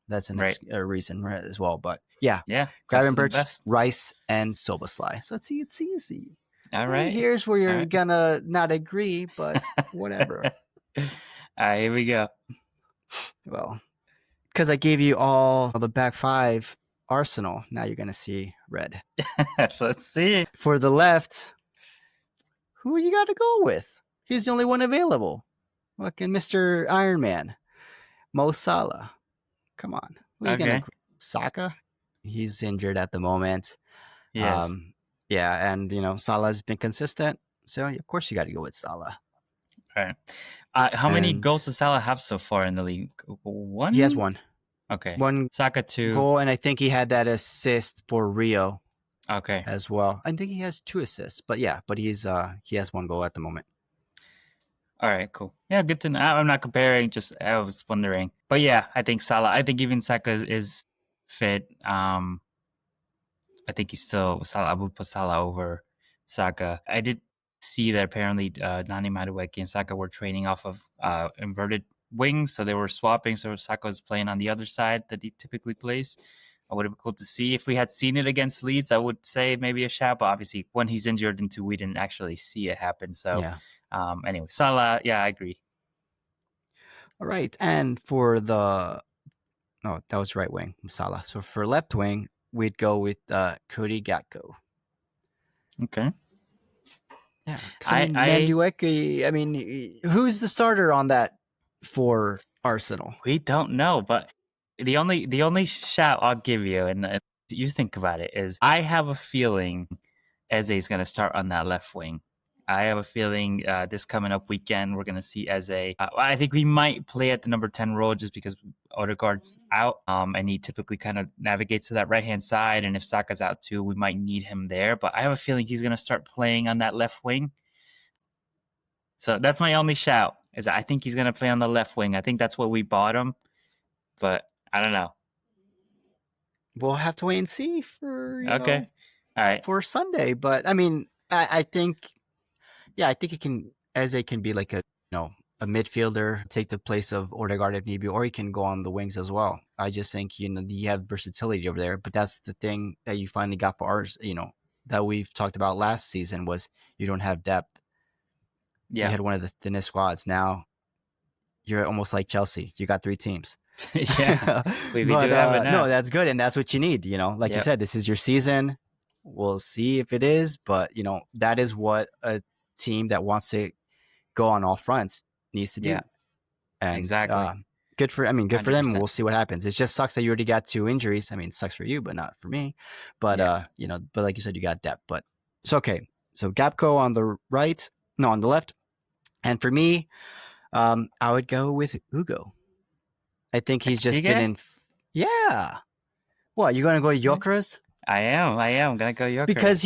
that's an Right. reason as well. But yeah, Yeah, best of the Gravenberch, best. Rice, and Soboslai. So it's easy. All right. Here's where you're right. gonna not agree, but whatever. All right, here we go. Well, because I gave you all the back five Arsenal, now you're gonna see red. Let's see. For the left, who you got to go with? He's the only one available. Fucking Mr. Iron Man, Mo Salah. Come on, who are you gonna? Saka? He's injured at the moment. Yes. Yeah, and Salah's been consistent, so of course you got to go with Salah. All right. How many goals does Salah have so far in the league? One. He has one. Okay. One Saka 2 goal, and I think he had that assist for Rio. Okay. As well. I think he has 2 assists, but he has 1 goal at the moment. All right, cool. Yeah, good to know. I'm not comparing, just I was wondering. But yeah, I think Salah. I think even Saka is fit. I think he's still Salah. I would put Salah over Saka. I did see that apparently Nani Madueke and Saka were training off of inverted wings, so they were swapping. So Saka was playing on the other side that he typically plays. I would have been cool to see. If we had seen it against Leeds, I would say maybe a shout. But obviously, when he's injured in 2, we didn't actually see it happen. So, anyway, Salah, yeah, I agree. All right, and for that was right wing, Salah. So for left wing, we'd go with Cody Gakpo. Okay. Yeah, Madueke. I mean, who's the starter on that for Arsenal? We don't know, but the only shout I'll give you, and you think about it, is I have a feeling Eze's going to start on that left wing. I have a feeling this coming up weekend we're going to see Eze. I think we might play at the number 10 role just because Odegaard's out, and he typically kind of navigates to that right hand side. And if Saka's out too, we might need him there. But I have a feeling he's going to start playing on that left wing. So that's my only shout. Is I think he's going to play on the left wing. I think that's what we bought him, but I don't know. We'll have to wait and see for all right, for Sunday. But I mean, I think it can Eze can be like a midfielder, take the place of Odegaard if need be, or he can go on the wings as well. I just think you have versatility over there. But that's the thing that you finally got for ours. That we've talked about last season was you don't have depth. Yeah, you had one of the thinnest squads. Now you're almost like Chelsea. You got 3 teams. Yeah, we do have it now. No, that's good, and that's what you need. Like you said, this is your season. We'll see if it is, but that is what a team that wants to go on all fronts needs to do. Yeah, and exactly. Good for 100%. them. We'll see what happens. It just sucks that you already got 2 injuries. I mean, it sucks for you, but not for me. But but like you said, you got depth. But it's okay. So Gakpo on the right, no, on the left, and for me, I would go with Hugo. I think he's just been in. Yeah. What, you going to go Gyökeres? I am going to go Gyökeres. Because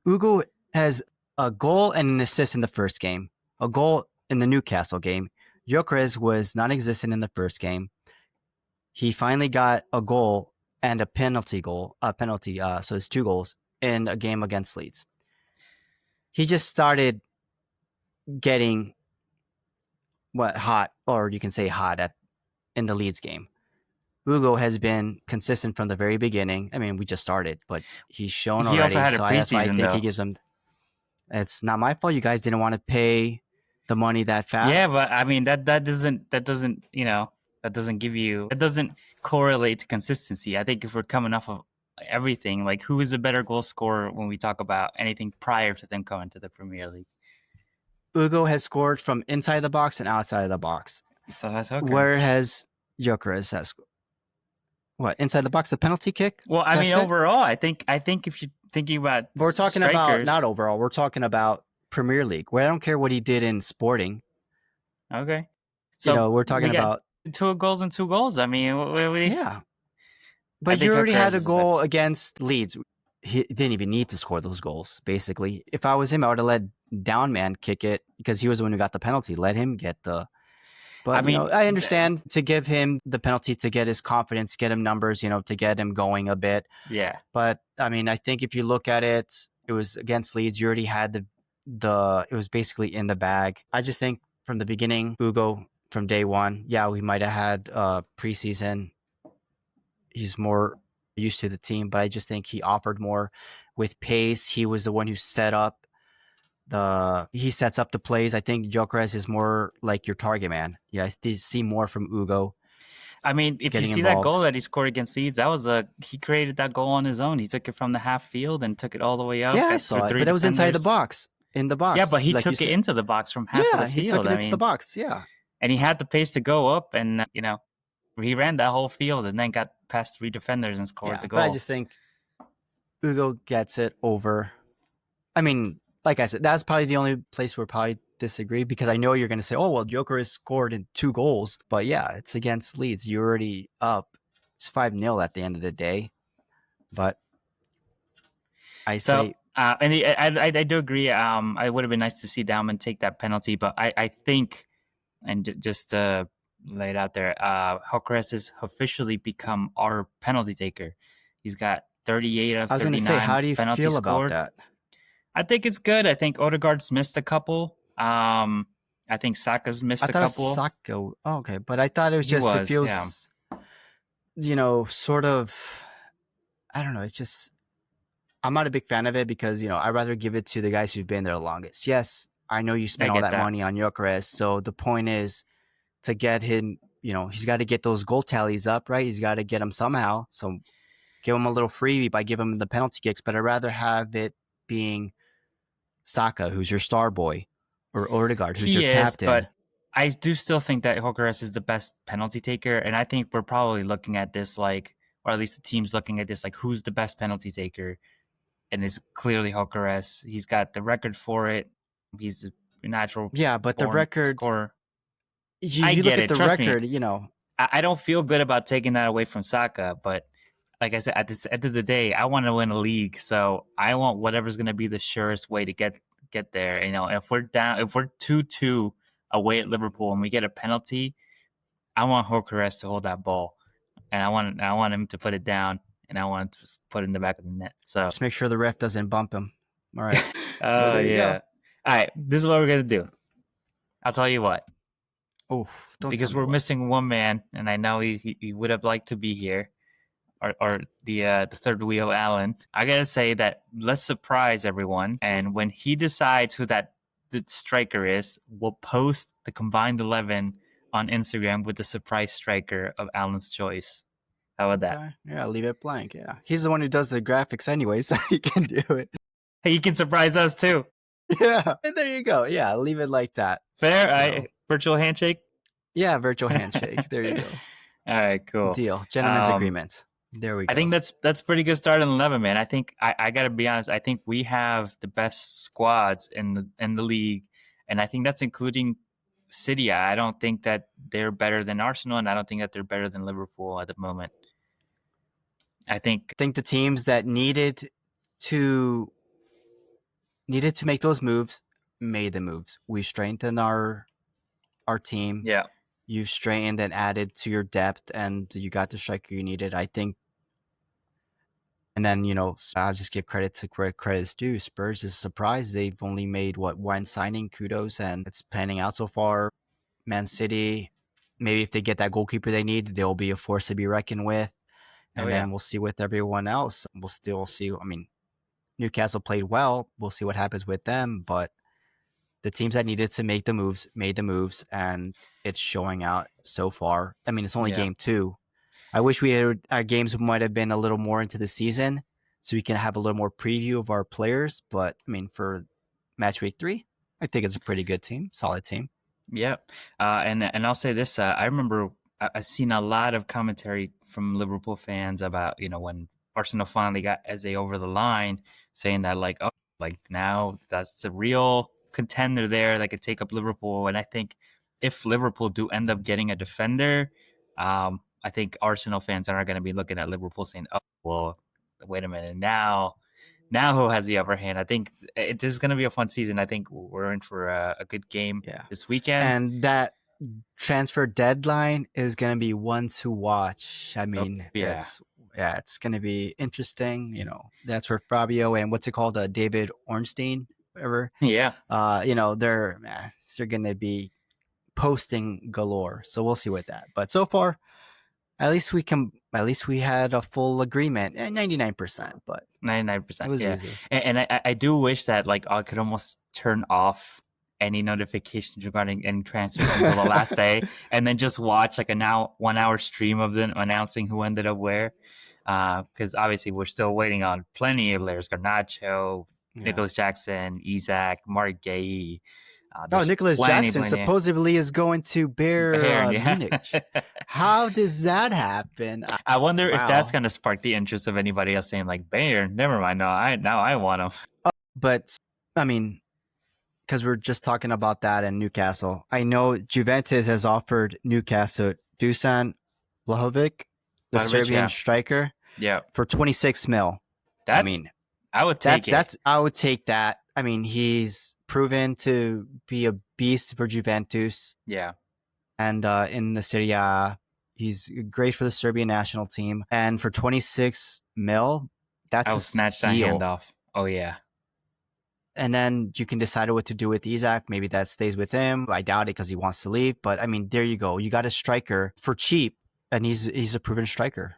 Hugo has a goal and an assist in the first game. A goal in the Newcastle game. Gyökeres was non-existent in the first game. He finally got a goal and a penalty. So it's 2 goals in a game against Leeds. He just started getting hot, or you can say hot in the Leeds game. Hugo has been consistent from the very beginning. I mean, we just started, but he's shown already. He also had a preseason, that's why I think he gives him. It's not my fault. You guys didn't want to pay the money that fast. Yeah, but I mean that doesn't That doesn't correlate to consistency. I think if we're coming off of everything, like who is the better goal scorer when we talk about anything prior to them coming to the Premier League? Ugo has scored from inside the box and outside of the box. So that's Hooker. Where has Gyökeres has what inside the box? The penalty kick. Well, I mean, overall, I think if you're thinking about, we're talking strikers, about not overall. We're talking about Premier League. Where I don't care what he did in Sporting. Okay, so we're talking about 2 goals and 2 goals. I mean, yeah. But you already had a goal against Leeds. He didn't even need to score those goals, basically. If I was him, I would have let Downman kick it because he was the one who got the penalty. Let him get the... But, I mean, I understand to give him the penalty to get his confidence, get him numbers, to get him going a bit. Yeah. But, I mean, I think if you look at it, it was against Leeds. You already had it was basically in the bag. I just think from the beginning, Ugo, from day one, we might have had preseason. He's more used to the team, but I just think he offered more with pace. He was the one who sets up the plays. I think Gyökeres is more like your target man. Yeah, I see more from Ugo. I mean, if you see that goal that he scored against Leeds, he created that goal on his own. He took it from the half field and took it all the way up. Yeah, I saw it, but that was inside the box. In the box. Yeah, but he took it into the box from half of the field. Yeah, he took it into the box, yeah. And he had the pace to go up, and, he ran that whole field and then got past 3 defenders and scored the goal. But I just think Ugo gets it over. I mean, like I said, that's probably the only place where probably disagree, because I know you're going to say, oh, well, Gyökeres scored in 2 goals. But yeah, it's against Leeds. You're already up. It's 5-0 at the end of the day. But I say... and I do agree. I would have been nice to see Dowman take that penalty, but I think, and just to lay it out there, Gyökeres has officially become our penalty taker. He's got 38 of 39 penalties scored. I was going to say, how do you feel about that? I think it's good. I think Odegaard's missed a couple. I think Saka's missed a couple. Saka, okay, but I thought it was just, it feels, sort of, I don't know. It's just, I'm not a big fan of it because, I'd rather give it to the guys who've been there the longest. Yes, I know you spent all that money on Gyökeres, so the point is to get him, he's got to get those goal tallies up, right? He's got to get them somehow. So give him a little freebie by giving him the penalty kicks, but I'd rather have it being Saka, who's your star boy, or Odegaard, who's your captain. But I do still think that Gyökeres is the best penalty taker, and I think we're probably looking at this or at least the team's looking at this who's the best penalty taker, and it's clearly Gyökeres. He's got the record for it. He's a natural. Yeah, but the record scorer. You look at the record, I don't feel good about taking that away from Saka, but like I said, at the end of the day, I want to win a league, so I want whatever's going to be the surest way to get there. If we're 2-2 away at Liverpool and we get a penalty, I want Gyökeres to hold that ball, and I want him to put it down, and I want him to put it in the back of the net. So just make sure the ref doesn't bump him. All right. Oh yeah. All right. This is what we're gonna do. I'll tell you what. Oh, because we're missing one man, and I know he would have liked to be here. Or the third wheel, Alan. I gotta say that let's surprise everyone, and when he decides who the striker is, we'll post the combined 11 on Instagram with the surprise striker of Alan's choice. How about that? Yeah, leave it blank. Yeah, he's the one who does the graphics anyway, so he can do it. Hey, you can surprise us too. Yeah, and there you go. Yeah, leave it like that. Fair. Virtual handshake. Yeah, virtual handshake. There you go. All right, cool. Deal. Gentleman's agreement. There we go. I think that's pretty good start in 11, man. I think I got to be honest. I think we have the best squads in the league, and I think that's including City. I don't think that they're better than Arsenal, and I don't think that they're better than Liverpool at the moment. I think the teams that needed to make those moves made the moves. We strengthened our team. Yeah. You've strengthened and added to your depth, and you got the striker you needed. I think. And then, I'll just give credit to credit's due. Spurs is a surprise. They've only made, one signing? Kudos, and it's panning out so far. Man City, maybe if they get that goalkeeper they need, they'll be a force to be reckoned with. And then we'll see with everyone else. We'll still see. I mean, Newcastle played well. We'll see what happens with them. But The teams that needed to make the moves made the moves, and it's showing out so far. I mean, it's only Yeah. game 2. I wish our games might have been a little more into the season so we can have a little more preview of our players. But I mean, for match week 3, I think it's a pretty good team, solid team. Yeah, and I'll say this: I remember I've seen a lot of commentary from Liverpool fans about when Arsenal finally got Eze over the line, saying that like now that's a real contender there that could take up Liverpool. And I think if Liverpool do end up getting a defender, I think Arsenal fans are going to be looking at Liverpool saying, "Oh, well, wait a minute now who has the upper hand?" I think this is going to be a fun season. I think we're in for a good game Yeah. this weekend. And that transfer deadline is going to be one to watch. I mean, Yeah. it's going to be interesting. That's where Fabio and what's it called, David Ornstein, whatever. Yeah. They're going to be posting galore. So we'll see with that. But so far, at least we had a full agreement, 99%. But 99%. it was Yeah. easy. And I do wish that like I could almost turn off any notifications regarding any transfers until the last day, and then just watch like a now 1 hour stream of them announcing who ended up where. Because obviously we're still waiting on plenty of players: Garnacho, Yeah. Nicholas Jackson, Isaac, Mark Gay. Nicholas Jackson supposedly is going to Bayern Munich. How does that happen? I wonder if that's going to spark the interest of anybody else saying like, Bayern, never mind. No, I want him. But I mean, because we're just talking about that in Newcastle. I know Juventus has offered Newcastle Dusan Vlahovic, the Serbian striker, for 26 mil. I would take it. I would take that. I mean, he's proven to be a beast for Juventus. Yeah. And in the Serie A, he's great for the Serbian national team. And for 26 mil, that's I'll snatch that hand off. Oh, yeah. And then you can decide what to do with Isaac. Maybe that stays with him. I doubt it because he wants to leave. But I mean, there you go. You got a striker for cheap, and he's a proven striker.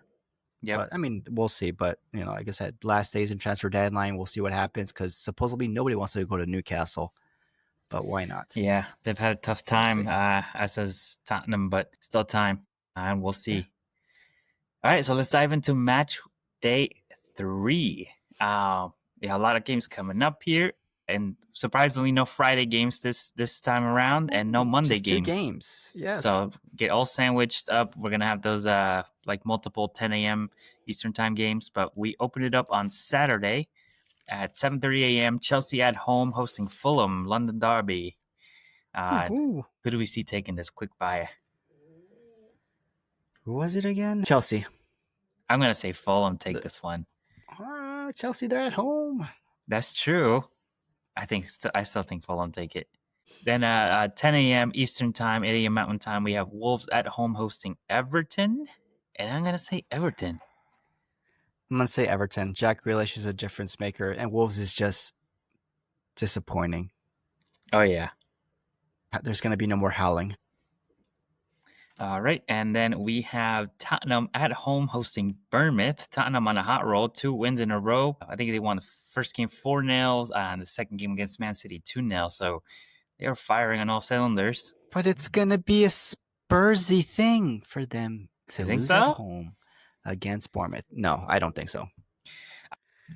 Yeah. But I mean, we'll see. But like I said, last days in transfer deadline, we'll see what happens because supposedly nobody wants to go to Newcastle. But why not? Yeah, they've had a tough time, as has Tottenham, but still time, and we'll see. Yeah. All right, so let's dive into match day 3. A lot of games coming up here, and surprisingly, no Friday games this time around, and no Monday games. 2 games, yes. So get all sandwiched up. We're gonna have those like multiple 10 a.m. Eastern time games, but we open it up on Saturday at 7:30 a.m. Chelsea at home hosting Fulham, London derby. Who do we see taking this quick bye? Who was it again? Chelsea. I'm going to say Fulham take this one. Chelsea, they're at home. That's true. I still think Fulham take it. Then 10 a.m. Eastern time, 8 a.m. Mountain time, we have Wolves at home hosting Everton. And I'm going to say Everton. I'm going to say Everton. Jack Grealish is a difference maker, and Wolves is just disappointing. Oh, yeah. There's going to be no more howling. All right. And then we have Tottenham at home hosting Bournemouth. Tottenham on a hot roll, 2 wins in a row. I think they won the first game 4-0, and the second game against Man City 2-0. So they are firing on all cylinders. But it's going to be a Spursy thing for them to lose at home against Bournemouth. No, I don't think so.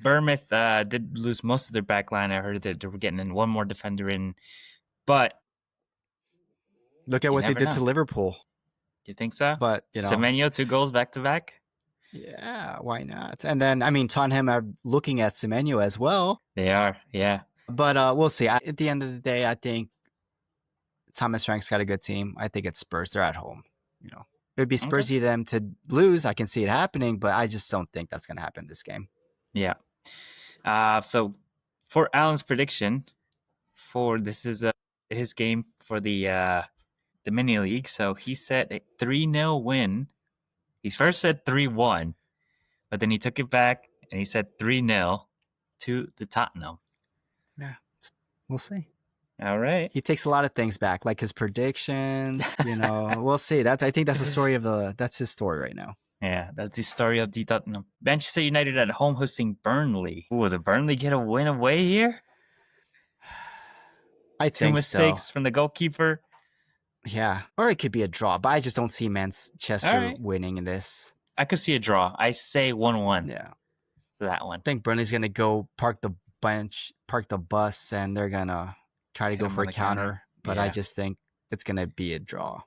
Bournemouth did lose most of their back line. I heard that they were getting in one more defender in. But look at what they did to Liverpool. Do you think so? But, Semenyo, 2 goals back-to-back? Yeah, why not? And then, I mean, Tottenham are looking at Semenyo as well. They are, yeah. But we'll see. At the end of the day, I think Thomas Frank's got a good team. I think it's Spurs. They're at home. It would be Spursy them to lose. I can see it happening, but I just don't think that's going to happen this game. Yeah. So for Alan's prediction, this is his game for the mini league. So he said a 3-0 win. He first said 3-1, but then he took it back and he said 3-0 to the Tottenham. Yeah, we'll see. All right. He takes a lot of things back, like his predictions. We'll see. I think that's the story that's his story right now. Yeah, that's the story of the Tottenham. Manchester United at home hosting Burnley. Will the Burnley get a win away here? I Two think so. mistakes from the goalkeeper. Yeah, or it could be a draw, but I just don't see All Manchester right. winning in this. I could see a draw. I say 1-1 Yeah, for that one. I think Burnley's gonna go park the bus, and they're gonna try to Hit go him for on a the counter. counter. But I Yeah. just think it's gonna be a draw.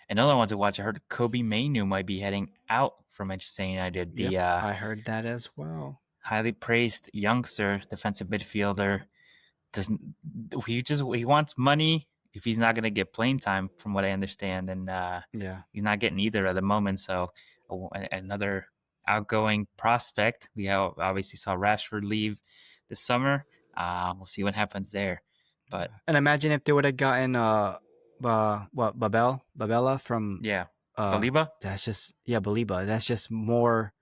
Another one to watch. I heard Kobe Mainu might be heading out from Manchester United. Yep, The I heard that as well. highly praised youngster defensive midfielder doesn't he wants money if he's not going to get playing time from what I understand, and Yeah, he's not getting either at the moment. So another outgoing prospect. We obviously saw Rashford leave this summer. We'll see what happens there. But and imagine if they would have gotten Babella from yeah, Baliba. that's just Baliba. That's just more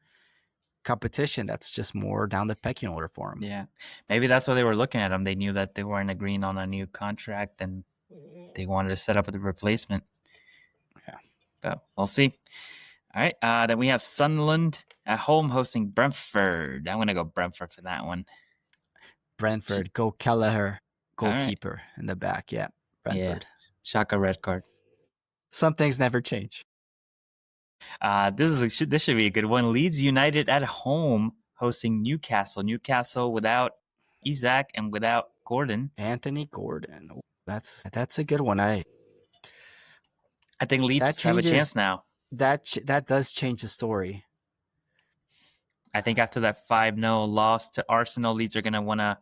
competition. That's just more down the pecking order for him. Yeah, maybe that's why they were looking at him. They knew that they weren't agreeing on a new contract, and they wanted to set up a replacement. Yeah. But we'll see. All right. Then we have Sunderland at home hosting Brentford. I'm going to go Brentford for that one. Brentford, go Kelleher, All right. goalkeeper in the back. Yeah, Brentford. Yeah. Shaka red card. Some things never change. This should be a good one. Leeds United at home hosting Newcastle. Newcastle without Isaac and without Gordon. Anthony Gordon. That's a good one. I think That Leeds have a chance changes now. that does change the story. I think after that 5-0 loss to Arsenal, Leeds are going to want to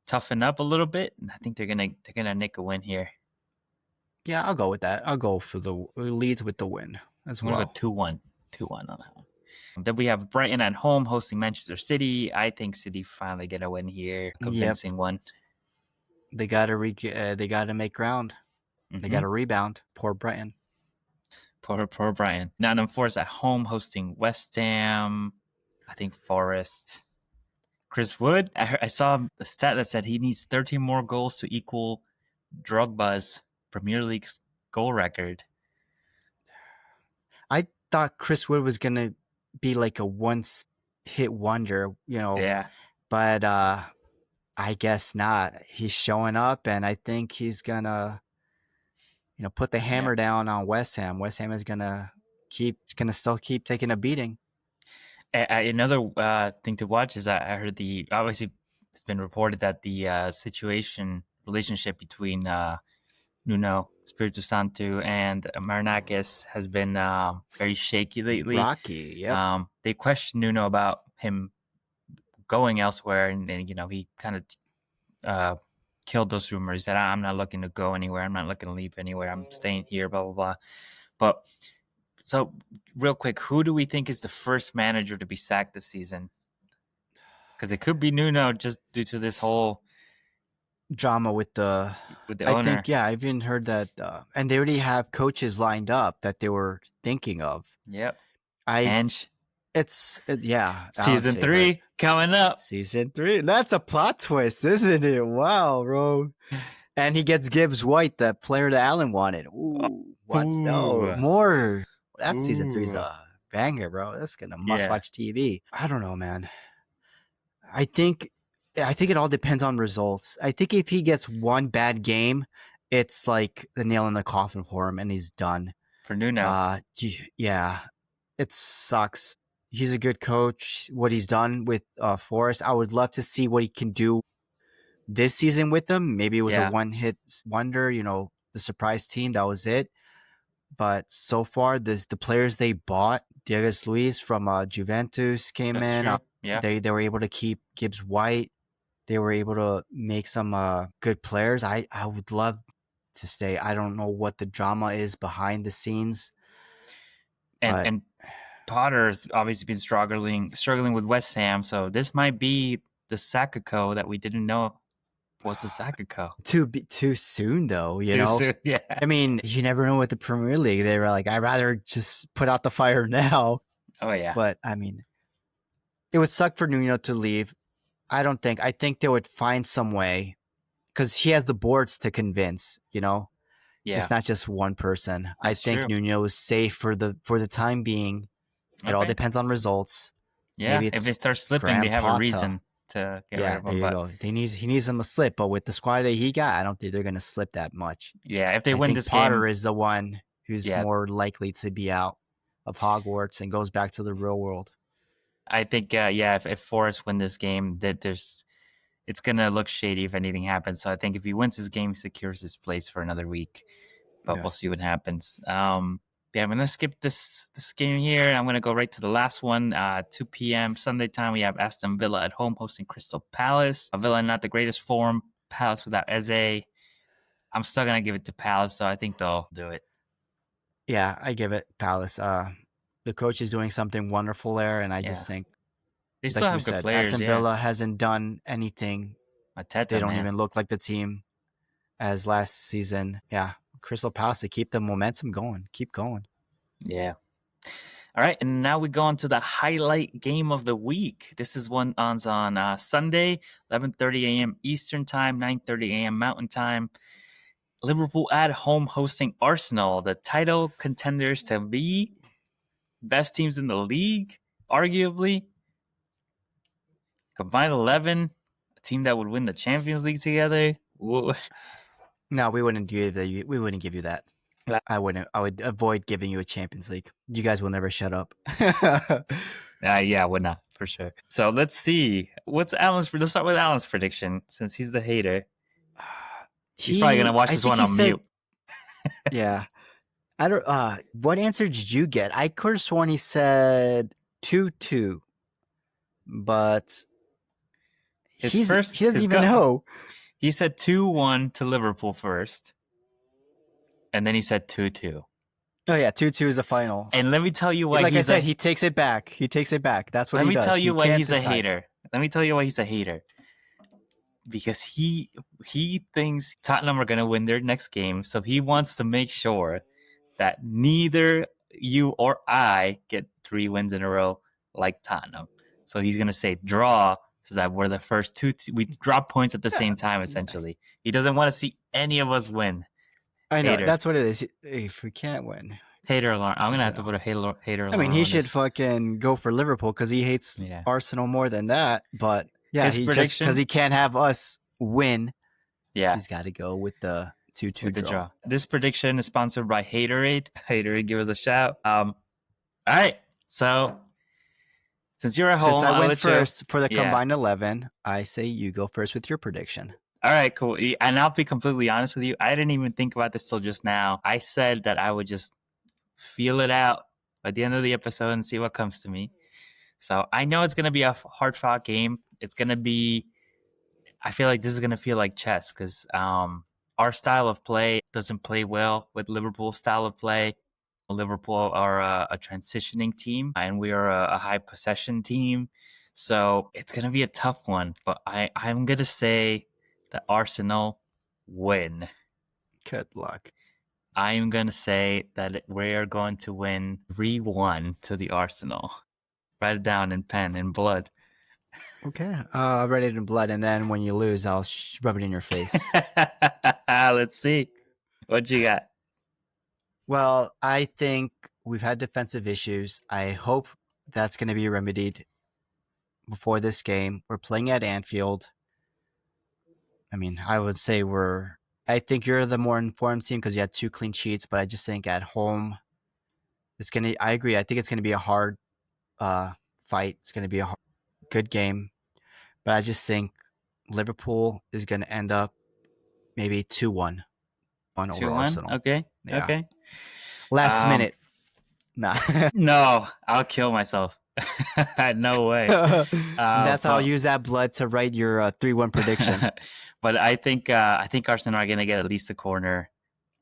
toughen up a little bit, and I think they're gonna nick a win here. Yeah, I'll go with that. I'll go for the Leeds with the win as I'm well. gonna go 2-1 on that one. Then we have Brighton at home hosting Manchester City. I think City finally get a win here, convincing one. They gotta make ground. They gotta rebound. Poor Brighton. Poor Brighton. Nottingham Forest at home hosting West Ham. I think Forest. Chris Wood. I saw a stat that said he needs 13 more goals to equal Drogba's Premier League's goal record. I thought Chris Wood was gonna be like a once hit wonder, Yeah. But I guess not. He's showing up, and I think he's gonna, put the hammer down on West Ham. West Ham is gonna still keep taking a beating. Another thing to watch is I heard obviously it's been reported that the relationship between Nuno Espirito Santo and Marinakis has been very shaky lately. Rocky, yeah. They questioned Nuno about him going elsewhere, and he kind of killed those rumors. He said, "I'm not looking to go anywhere. I'm not looking to leave anywhere. I'm staying here." Blah blah blah. But so, real quick, who do we think is the first manager to be sacked this season? Because it could be Nuno, just due to this whole drama with the owner. I think, yeah, I've even heard that, and they already have coaches lined up that they were thinking of. Yep. Yeah. Season 3 coming up. Season 3. That's a plot twist, isn't it? Wow, bro. And he gets Gibbs White, the player that Allen wanted. Ooh, what? No, more. That season 3 is a banger, bro. That's gonna must-watch TV. I don't know, man. I think it all depends on results. I think if he gets one bad game, it's like the nail in the coffin for him, and he's done. For Nuno. Yeah. It sucks. He's a good coach. What he's done with Forest, I would love to see what he can do this season with them. Maybe it was a one-hit wonder, the surprise team. That was it. But so far, the players they bought, Diego Luis from Juventus came in. True. Yeah. They were able to keep Gibbs White. They were able to make some good players. I would love to stay. I don't know what the drama is behind the scenes. And Potter's obviously been struggling with West Ham, so this might be the Sakako that we didn't know was the Sakako. Too soon, though. Too soon, yeah. I mean, you never know with the Premier League. They were like, I'd rather just put out the fire now. Oh yeah. But I mean, it would suck for Nuno to leave. I think they would find some way, because he has the boards to convince. Yeah. It's not just one person. I think Nuno is safe for the time being. It all depends on results. Yeah, maybe if it starts slipping, they have a reason to get rid Yeah, of there him. you But go. He needs him to slip, but with the squad that he got, I don't think they're gonna slip that much. yeah, if they I win think this Potter game, is the one who's yeah, more likely to be out of Hogwarts and goes back to the real world. I think yeah, if Forrest win this game, that it's gonna look shady if anything happens. So I think if he wins his game, he secures his place for another week. But Yeah. we'll see what happens. Yeah, I'm gonna skip this game here. I'm gonna go right to the last one. 2 p.m. Sunday time. We have Aston Villa at home hosting Crystal Palace. Villa not the greatest form. Palace without Eze. I'm still gonna give it to Palace, so I think they'll do it. Yeah, I give it Palace. The coach is doing something wonderful there, and I Yeah, just think, they still like we have good said, players. Aston Yeah, Villa hasn't done anything. They Mateta, don't man. even look like the team as last season. Yeah, Crystal Palace to keep the momentum going. Keep going. Yeah. All right, and now we go on to the highlight game of the week. This is one on Sunday, 11:30 a.m. Eastern Time, 9:30 a.m. Mountain Time. Liverpool at home hosting Arsenal, the title contenders to be best teams in the league, arguably. Combined 11, a team that would win the Champions League together. Whoa. No, we wouldn't give you that. I wouldn't. I would avoid giving you a Champions League. You guys will never shut up. Yeah, would not, for sure. So let's see. Let's start with Alan's prediction, since he's the hater. He's probably going to watch I this think one he on said, mute. yeah. I don't. What answer did you get? I could have sworn he said 2-2, but he doesn't even know. He said 2-1 to Liverpool first, and then he said 2-2. Oh yeah, 2-2 is the final. And let me tell you why Like I said, he takes it back. He takes it back. That's what let he me does. tell you He why can't he's a decide. hater. Let me tell you why he's a hater. Because he thinks Tottenham are going to win their next game, so he wants to make sure that neither you or I get 3 wins in a row like Tottenham. So he's going to say draw so that we're the first two. We drop points at the same time, essentially. He doesn't want to see any of us win. I know. Hater. That's what it is. If we can't win. Hater alarm. I'm going to have to So, put a hater I alarm mean, he on should this. fucking go for Liverpool because he hates Yeah. Arsenal more than that. But yeah, His he just prediction? because he can't have us win, Yeah. he's got to go with the 2-2 With the draw. draw. This prediction is sponsored by Haterade. Haterade, give us a shout. All right. So since you're at home, Since I I'll went let first for the Yeah. combined 11, I say you go first with your prediction. All right, cool. And I'll be completely honest with you. I didn't even think about this till just now. I said that I would just feel it out at the end of the episode and see what comes to me. So I know it's going to be a hard fought game. It's going to be, I feel like this is going to feel like chess because our style of play doesn't play well with Liverpool's style of play. Liverpool are a transitioning team and we are a high possession team. So it's going to be a tough one. But I'm going to say that Arsenal win. Good luck. I'm going to say that we are going to win 3-1 to the Arsenal. Write it down in pen, in blood. Okay. I'll write it in blood, and then when you lose, I'll rub it in your face. Let's see. What you got? Well, I think we've had defensive issues. I hope that's going to be remedied before this game. We're playing at Anfield. I mean, I would say I think you're the more informed team because you had 2 clean sheets, but I just think at home, I agree. I think it's going to be a hard fight. It's going to be a good game. But I just think Liverpool is going to end up maybe 2-1 over 2-1? Arsenal. Okay. Yeah. Okay. Last minute. Nah. No, I'll kill myself. No way. That's how I'll use that blood to write your 3-1 prediction. But I think Arsenal are going to get at least a corner.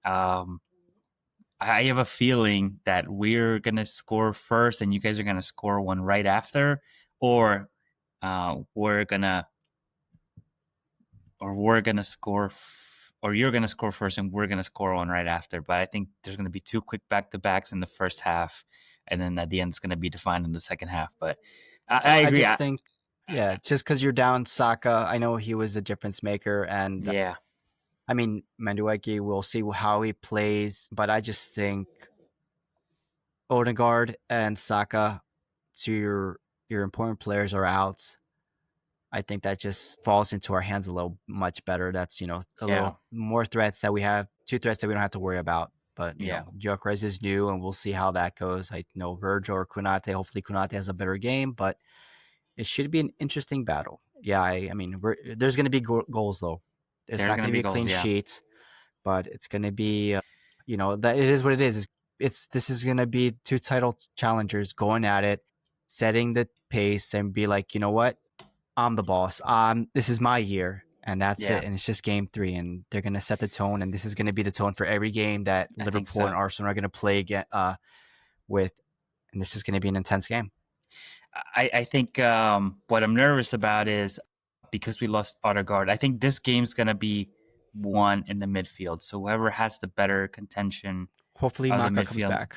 I have a feeling that we're going to score first and you guys are going to score one right after, or we're going to score or you're going to score first and we're going to score one right after. But I think there's going to be 2 quick back-to-backs in the first half, and then at the end it's going to be defined in the second half. But I agree. I just think, yeah, just because you're down Saka, I know he was a difference maker, and yeah, I mean, Madueke, we'll see how he plays, but I just think Odegaard and Saka, to your important players, are out. I think that just falls into our hands a little much better. That's, a Yeah. little more threats that we have, 2 threats that we don't have to worry about. But, Yeah. Gyökeres is new, and we'll see how that goes. I know Virgil or Kunate. Hopefully Kunate has a better game, but it should be an interesting battle. Yeah, I mean, there's going to be goals, though. It's There's not gonna going to be be a goals, clean yeah. sheet, but it's going to be, that it is what it is. This is going to be 2 title challengers going at it, setting the pace, and be like, you know what? I'm the boss. This is my year, and that's Yeah. it. And it's just game 3, and they're gonna set the tone, and this is gonna be the tone for every game that I think Liverpool and so. Arsenal are gonna play with, and this is gonna be an intense game. I think what I'm nervous about is because we lost Odegaard. I think this game's gonna be won in the midfield. So whoever has the better contention Hopefully, of the Maka comes midfield. back.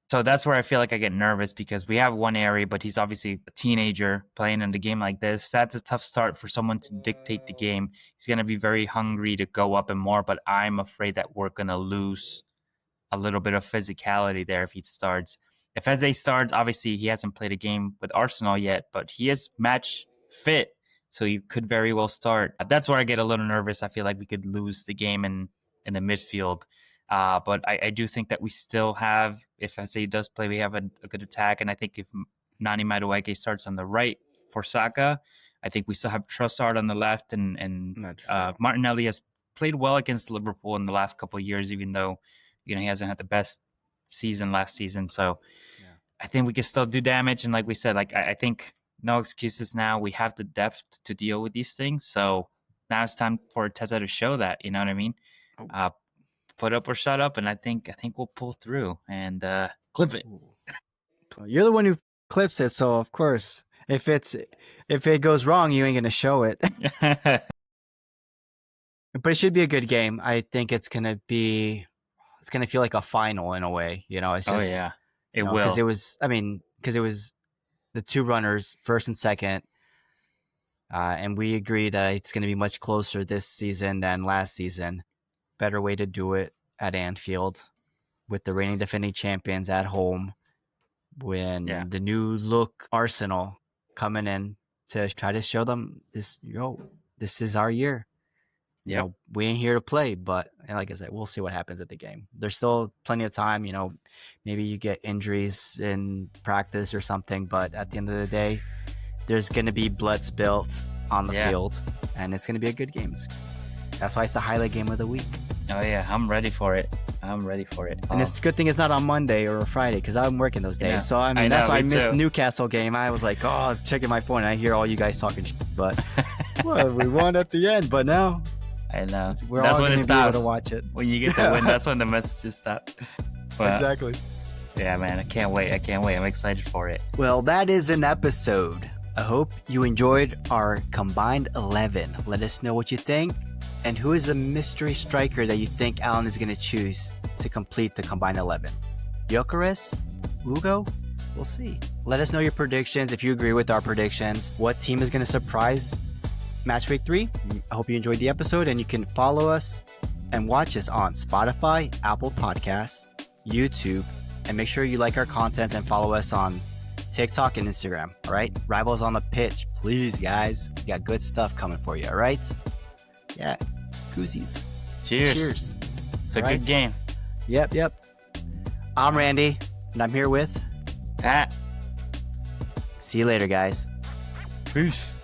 So that's where I feel like I get nervous because we have one area, but he's obviously a teenager playing in the game like this. That's a tough start for someone to dictate the game. He's going to be very hungry to go up and more, but I'm afraid that we're going to lose a little bit of physicality there if he starts. If Eze starts, obviously he hasn't played a game with Arsenal yet, but he is match fit, so he could very well start. That's where I get a little nervous. I feel like we could lose the game in the midfield. But I do think that we still have, if Eze does play, we have a good attack. And I think if Nani Madueke starts on the right for Saka, I think we still have Trossard on the left. And Martinelli has played well against Liverpool in the last couple of years, even though he hasn't had the best season last season. So I think we can still do damage. And like we said, I think no excuses now. We have the depth to deal with these things. So now it's time for Teta to show that. You know what I mean? Put up or shut up, and I think we'll pull through and clip it. You're the one who clips it, so of course, if it goes wrong, you ain't gonna show it. But it should be a good game. I think it's gonna feel like a final in a way. It's just it will, because it was the 2 runners, first and second, and we agree that it's gonna be much closer this season than last season. Better way to do it at Anfield with the reigning defending champions at home when the new look Arsenal coming in to try to show them this is our year. We ain't here to play, but like I said, we'll see what happens at the game. There's still plenty of time. Maybe you get injuries in practice or something, but at the end of the day, there's going to be blood spilt on the field, and it's going to be a good game. That's why it's the highlight game of the week. Oh, yeah. I'm ready for it. And it's a good thing it's not on Monday or Friday because I'm working those days. Yeah. So, that's why I missed the Newcastle game. I was like, I was checking my phone and I hear all you guys talking shit. But we won at the end. But now, I know. We're that's all when going it to be able stops. to watch it. When you get the win, that's when the messages stop. But, exactly. Yeah, man. I can't wait. I'm excited for it. Well, that is an episode. I hope you enjoyed our combined 11. Let us know what you think. And who is the mystery striker that you think Alan is going to choose to complete the combined 11? Gyökeres? Ugo? We'll see. Let us know your predictions if you agree with our predictions. What team is going to surprise Match Week 3? I hope you enjoyed the episode, and you can follow us and watch us on Spotify, Apple Podcasts, YouTube, and make sure you like our content and follow us on TikTok and Instagram. All right? Rivals on the pitch. Please, guys. We got good stuff coming for you. All right? Yeah. Koozies. Cheers. It's a good game. Yep. I'm Randy, and I'm here with Pat. See you later, guys. Peace.